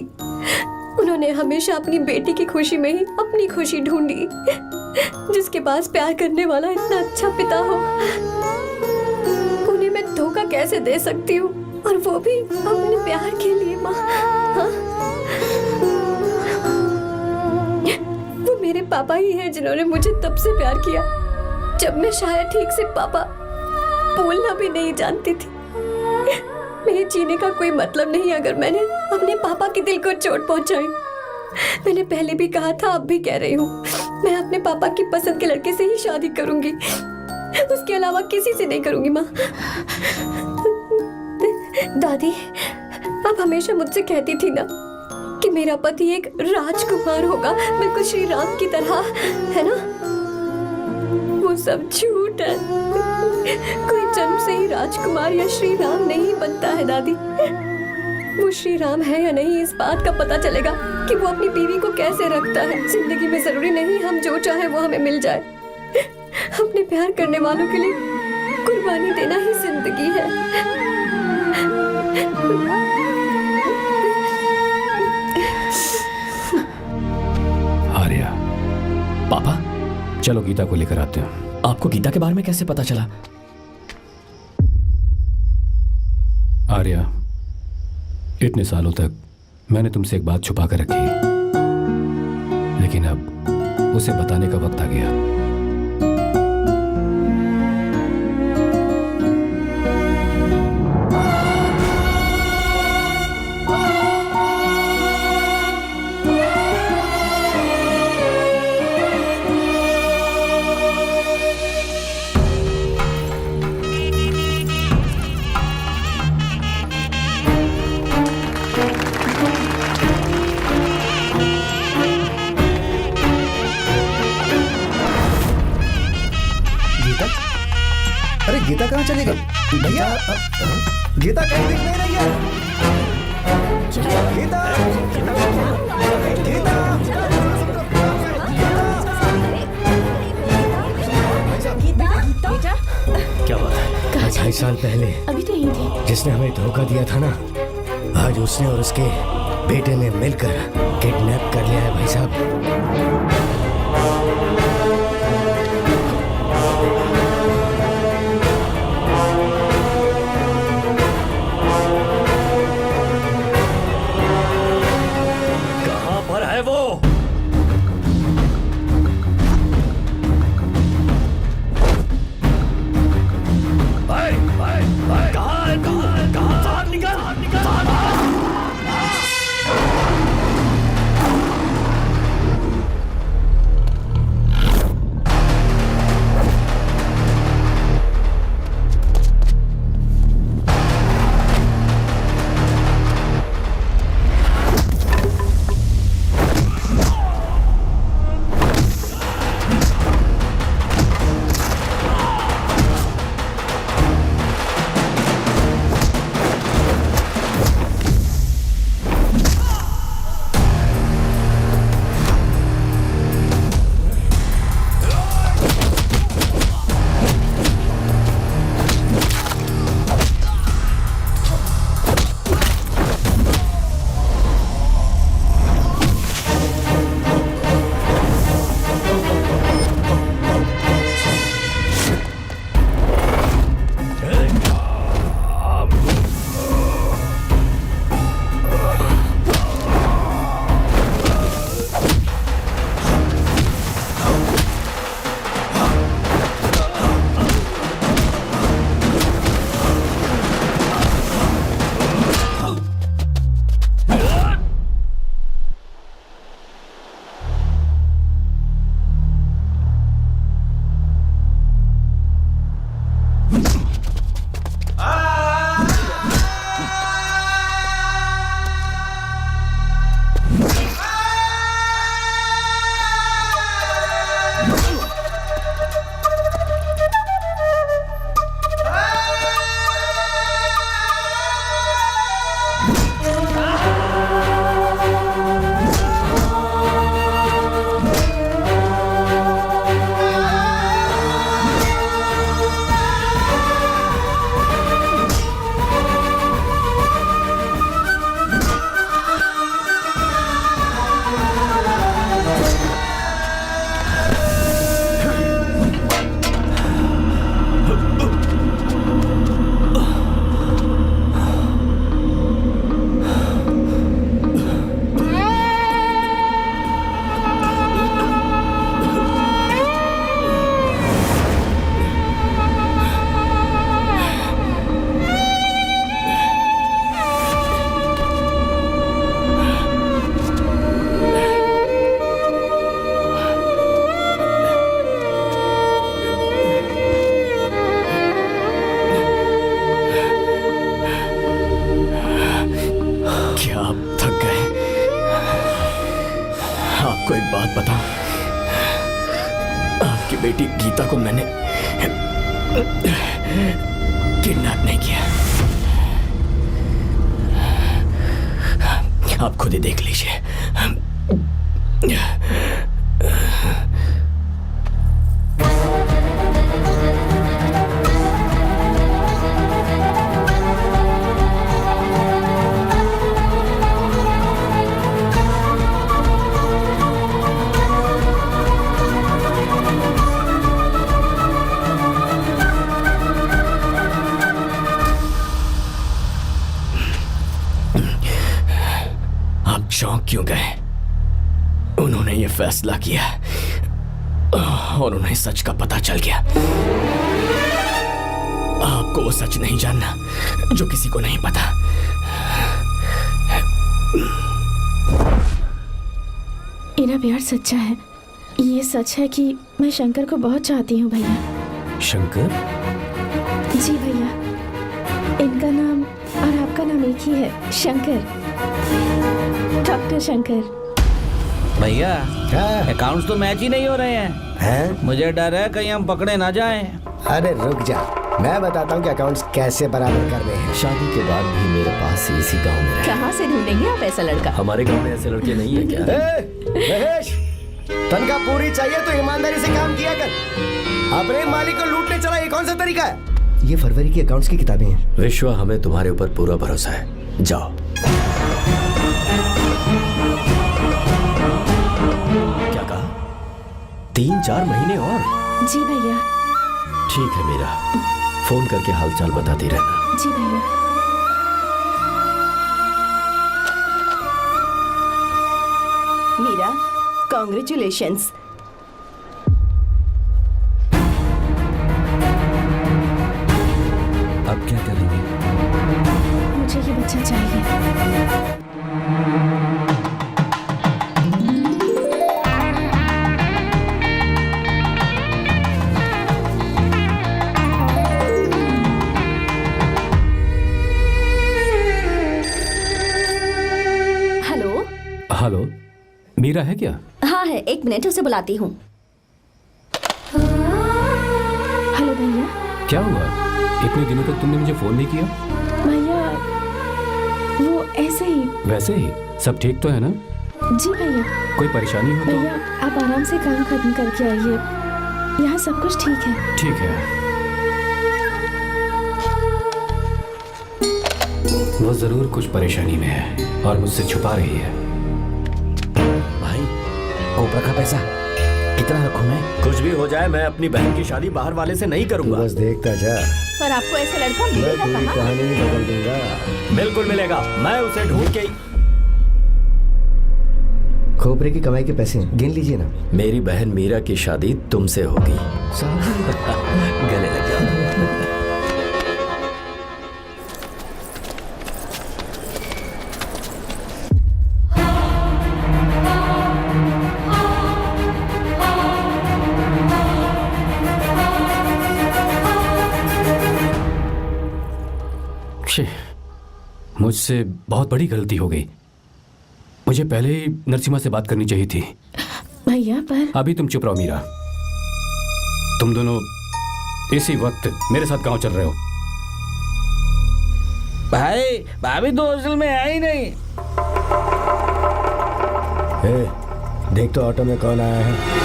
उन्होंने हमेशा अपनी बेटी की खुशी में ही अपनी खुशी ढूंढी। जिसके पास प्यार करने वाला इतना अच्छा पिता हो, उन्हें मैं धोखा कैसे दे सकती हूँ, और वो भी अपने प्यार के लिए। माँ, हाँ? वो मेरे पापा ही हैं जिन्होंने मुझे तब से प्यार किया जब मैं शायद ठीक से पापा बोलना भी नहीं जानती थी। मेरे जीने का कोई मतलब नहीं अगर मैंने अपने पापा के दिल को चोट पहुंचाई। मैंने पहले भी कहा था, अब भी कह रही हूँ, मैं अपने पापा की पसंद के लड़के से ही शादी करूंगी, उसके अलावा किसी से नहीं करूंगी। माँ, दादी आप हमेशा मुझसे कहती थी ना कि मेरा पति एक राजकुमार होगा, बिल्कुल श्री राम की तरह, है ना? वो सब झूठ है। कोई जन्म से ही राजकुमार या श्री राम नहीं बनता है दादी। वो श्री राम है या नहीं, इस बात का पता चलेगा कि वो अपनी बीवी को कैसे रखता है। जिंदगी में जरूरी नहीं हम जो चाहे वो हमें मिल जाए। अपने प्यार करने वालों के लिए कुर्बानी देना ही जिंदगी है। आर्या, पापा, चलो गीता को लेकर आते हैं। आपको गीता के बारे में कैसे पता चला? आर्या, इतने सालों तक मैंने तुमसे एक बात छुपा कर रखी, लेकिन अब उसे बताने का वक्त आ गया। गीता कहाँ चली गई? भैया, गीता कहीं दिख नहीं रही है। गीता, गीता, क्या बात है? 2.5 साल पहले अभी तो यही थी। जिसने हमें धोखा दिया था ना, आज उसने और उसके बेटे ने मिलकर किडनैप कर लिया है भाई साहब। बात बताऊं, आपकी बेटी गीता को मैंने किडनैप नहीं किया। आप खुद ही देख लीजिए। चौंक क्यों गए? उन्होंने ये फैसला किया और उन्हें सच का पता चल गया। आपको वो सच नहीं जानना जो किसी को नहीं पता। इनका प्यार सच्चा है। ये सच है कि मैं शंकर को बहुत चाहती हूँ भैया। शंकर? जी भैया, इनका नाम और आपका नाम एक ही है, शंकर, डॉक्टर शंकर। भैया अकाउंट्स तो मैच ही नहीं हो रहे हैं। मुझे डर है कहीं हम पकड़े ना जाएं। अरे रुक जा, मैं बताता हूँ कि अकाउंट्स कैसे बराबर कर रहे हैं। शादी के बाद भी मेरे पास इसी गांव में रहे। कहाँ से ढूंढेंगे आप ऐसा लड़का? हमारे गांव में ऐसे लड़के नहीं है क्या? महेश, तनख्वाह पूरी चाहिए तो ईमानदारी से काम किया कर। अपने मालिक को लूटने चला, ये कौन सा तरीका है? ये फरवरी की अकाउंट्स की किताबें हैं। विश्वा, हमें तुम्हारे ऊपर पूरा भरोसा है। जाओ। क्या कहा? 3-4 महीने और? जी भैया। ठीक है मीरा, फोन करके हालचाल बताती रहना। जी भैया। मीरा, कॉन्ग्रेचुलेशंस। अब क्या करेंगे? मुझे ये बच्चा चाहिए। हेलो। हेलो, मीरा है क्या? हाँ है, 1 मिनट, उसे बुलाती हूँ। हेलो भैया। क्या हुआ? इतने दिनों तक तुमने मुझे फोन नहीं किया? भैया वो ऐसे ही। वैसे ही? सब ठीक तो है ना? जी भैया। कोई परेशानी हो तो? भैया आप आराम से काम खत्म करके आइए, यहाँ सब कुछ ठीक है। ठीक है। वो जरूर कुछ परेशानी में है और मुझसे छुपा रही है। भाई, कोपरा का पैसा कितना रखूं मैं? कुछ भी हो जाए, मैं अपनी बहन की शादी बाहर वाले से नहीं करूंगा। बस देखता जा। पर आपको ऐसा लड़का मैं मिलेगा पूरी कहाँ? कहानी ही बदल दूंगा। बिल्कुल मिलेगा, मैं उसे ढूंढ के। खोपरे की कमाई के पैसे गिन लीजिए ना। मेरी बहन मीरा की शादी तुमसे होगी। गले लग जाओ। मुझसे बहुत बड़ी गलती हो गई। मुझे पहले ही नरसिम्हा से बात करनी चाहिए थी। भैया पर अभी तुम चुप रहो मीरा। तुम दोनों इसी वक्त मेरे साथ गांव चल रहे हो। भाई, भाभी तो हॉस्टल में है ही नहीं। देख तो ऑटो में कौन आया है।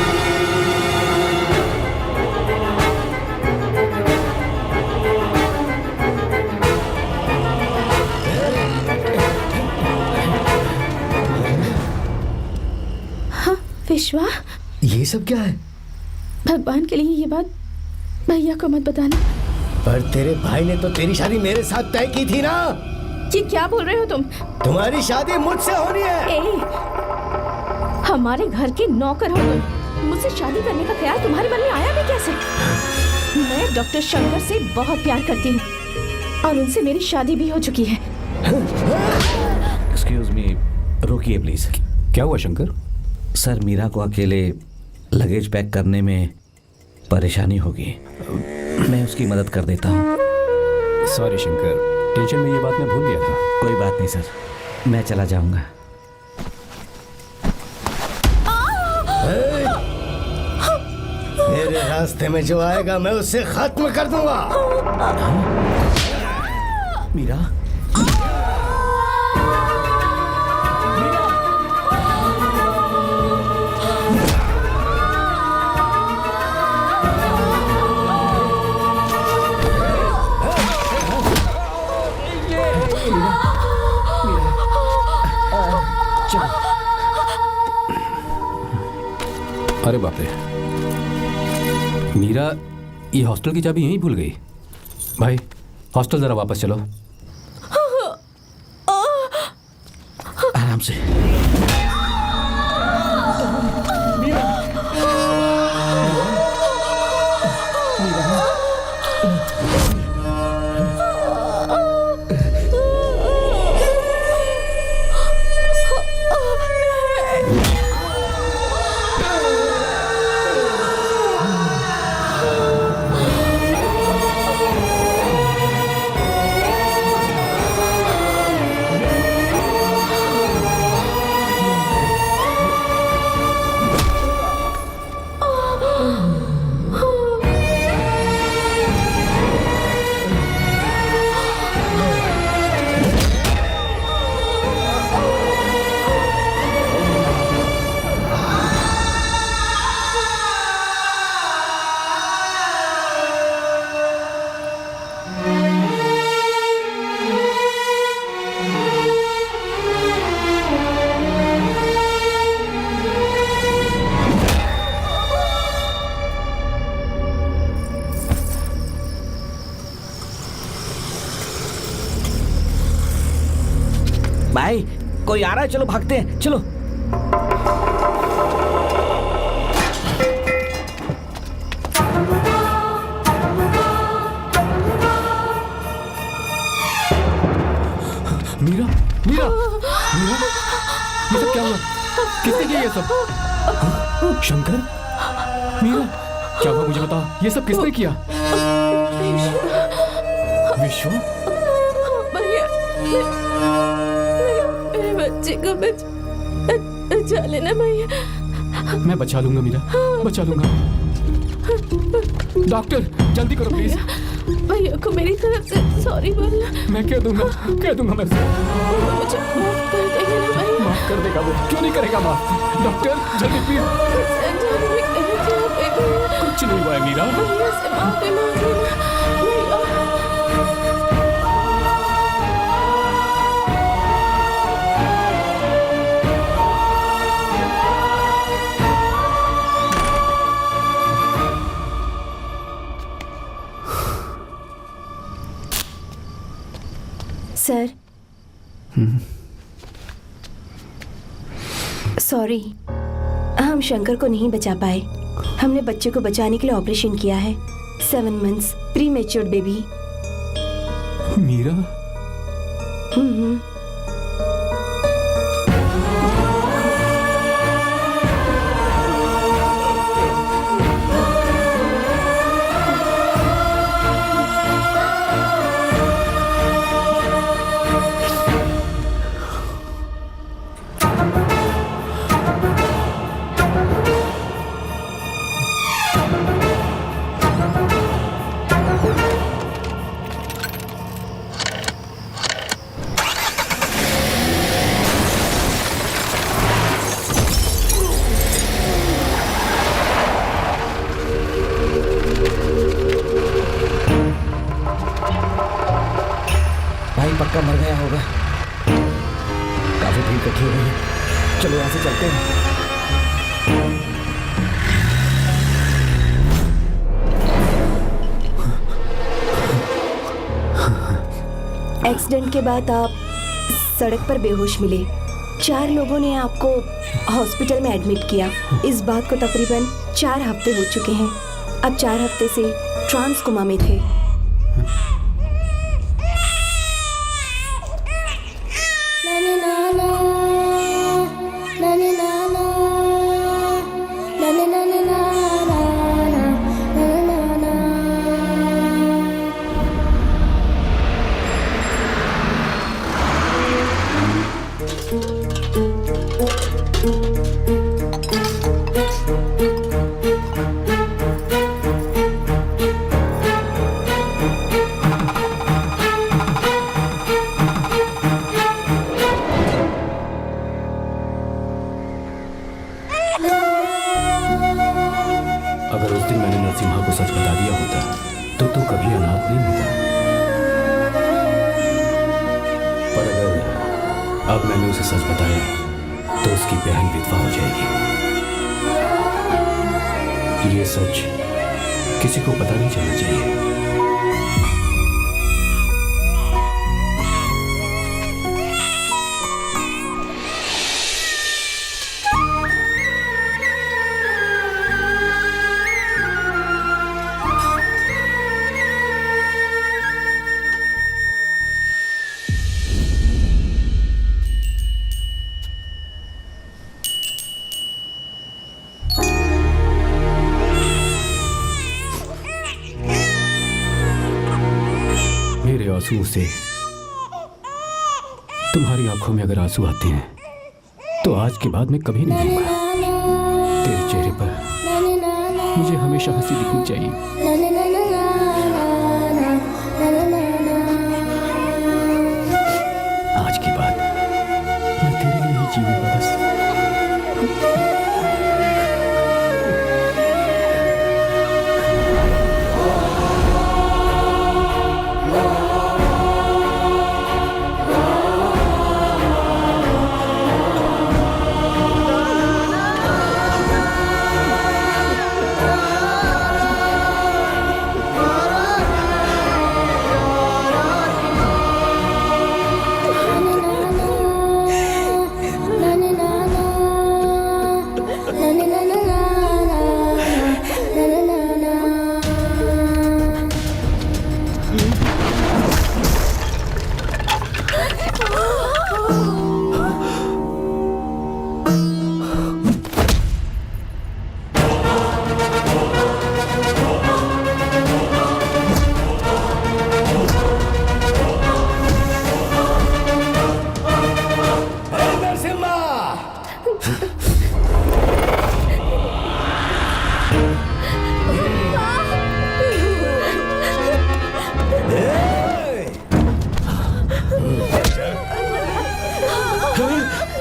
विश्वा, ये सब क्या है? भगवान के लिए ये बात भैया को मत बताना। पर तेरे भाई ने तो तेरी शादी मेरे साथ तय की थी ना। ये क्या बोल रहे हो तुम? तुम्हारी शादी मुझसे होनी है। हमारे घर के नौकर हो तुम, मुझसे शादी करने का ख्याल तुम्हारे मन में आया भी कैसे? मैं डॉक्टर शंकर से बहुत प्यार करती हूँ और उनसे मेरी शादी भी हो चुकी है। एक्सक्यूज मी, रुकिए प्लीज। क्या हुआ शंकर? सर, मीरा को अकेले लगेज पैक करने में परेशानी होगी, मैं उसकी मदद कर देता हूँ। सॉरी शंकर, टेंशन में ये बात मैं भूल गया था। कोई बात नहीं सर, मैं चला जाऊंगा। मेरे रास्ते में जो आएगा मैं उसे खत्म कर दूंगा। मीरा, अरे बाप रे, मीरा ये हॉस्टल की चाबी यहीं भूल गई। भाई हॉस्टल जरा वापस चलो। आराम से। भाई कोई आ रहा है, चलो भागते हैं, चलो। मीरा, मीरा, मीरा, ये सब क्या हुआ? किसने किया ये सब? हाँ? शंकर, मीरा, क्या हुआ मुझे बता, ये सब किसने किया? विश्व, मेरे बच्चे को बचा लेना भैया। मैं बचा लूंगा मीरा, बचा लूंगा। डॉक्टर जल्दी करो प्लीज। भैया को मेरी तरफ से सॉरी बोलना। मैं कह दूंगा मैं उसे। मुझे माफ कर देगा ना भैया? माफ कर देगा वो, क्यों नहीं करेगा माफ? डॉक्टर जल्दी प्लीज। कुछ नहीं हुआ है मीरा। भैया से माफी मांग लेना भैया। सर, सॉरी, हम शंकर को नहीं बचा पाए। हमने बच्चे को बचाने के लिए ऑपरेशन किया है। 7 months pre matured baby. Meera, पक्का मर गया होगा। काफी भीड़ इकट्ठी हो गई है, चलो यहाँ से चलते हैं। एक्सीडेंट के बाद आप सड़क पर बेहोश मिले। 4 लोगों ने आपको हॉस्पिटल में एडमिट किया। इस बात को तकरीबन 4 हफ्ते हो चुके हैं। अब 4 हफ्ते से ट्रांस कोमा में थे। उस दिन मैंने नरसिम्हा को सच बता दिया होता तो तू कभी अनाथ नहीं होता। पर अगर अब मैंने उसे सच बताया तो उसकी बहन विधवा हो जाएगी। ये सच किसी को पता नहीं चलना चाहिए। मेरे आंसुओं से तुम्हारी आंखों में अगर आंसू आते हैं तो आज के बाद मैं कभी नहीं दूंगा। तेरे चेहरे पर मुझे हमेशा हंसी दिखनी चाहिए। आज के बाद मैं तेरे लिए ही जीऊंगा बस।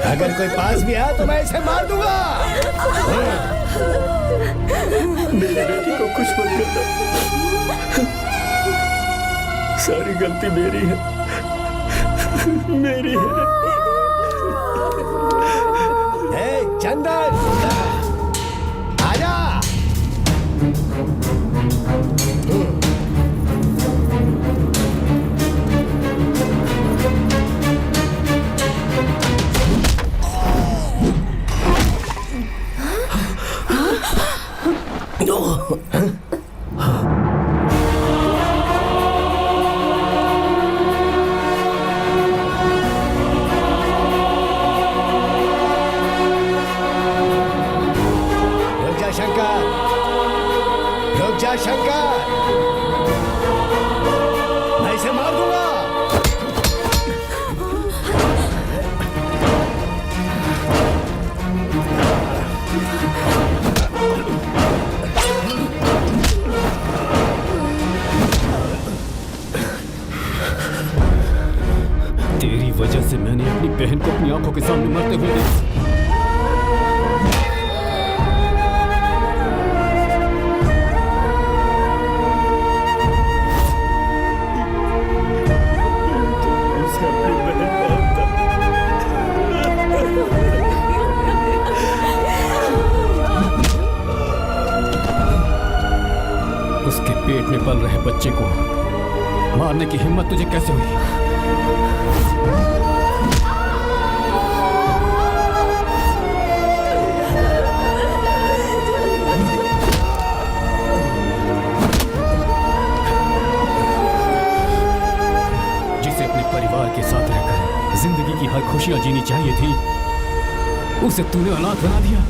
अगर कोई पास भी आया तो मैं इसे मार दूंगा। मेरी बेटी को कुछ मत करना। सारी गलती मेरी है, मेरी है। चंदन आजा। रुक जा शंकर, मैं इसे मार दूंगा। तेरी वजह से मैंने अपनी बहन को अपनी आंखों के सामने मरते हुए देखा। उसके पेट में पल रहे बच्चे को मारने की हिम्मत तुझे कैसे हुई? जिसे अपने परिवार के साथ रहकर जिंदगी की हर खुशियां जीनी चाहिए थी, उसे तूने अनाथ बना दिया।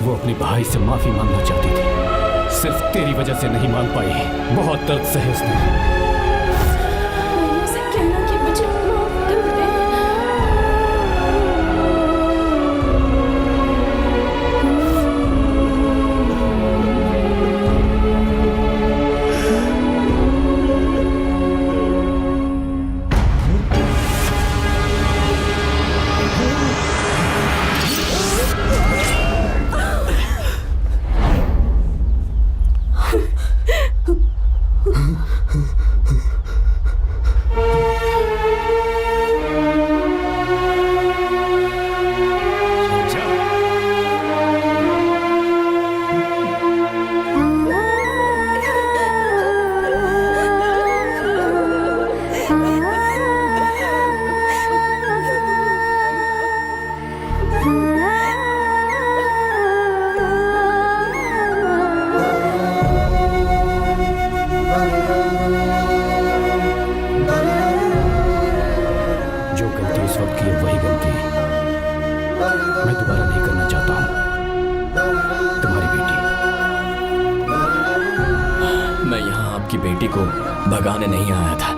वो अपने भाई से माफी मांगना चाहती थी, सिर्फ तेरी वजह से नहीं मांग पाई। बहुत दर्द सहे उसने। जो गलती उस वक्त की है वही गलती मैं दोबारा नहीं करना चाहता हूँ। तुम्हारी बेटी। मैं यहाँ आपकी बेटी को भगाने नहीं आया था,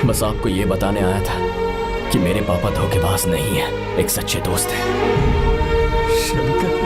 बस आपको ये बताने आया था कि मेरे पापा धोखेबाज नहीं है, एक सच्चे दोस्त हैं। शंकर,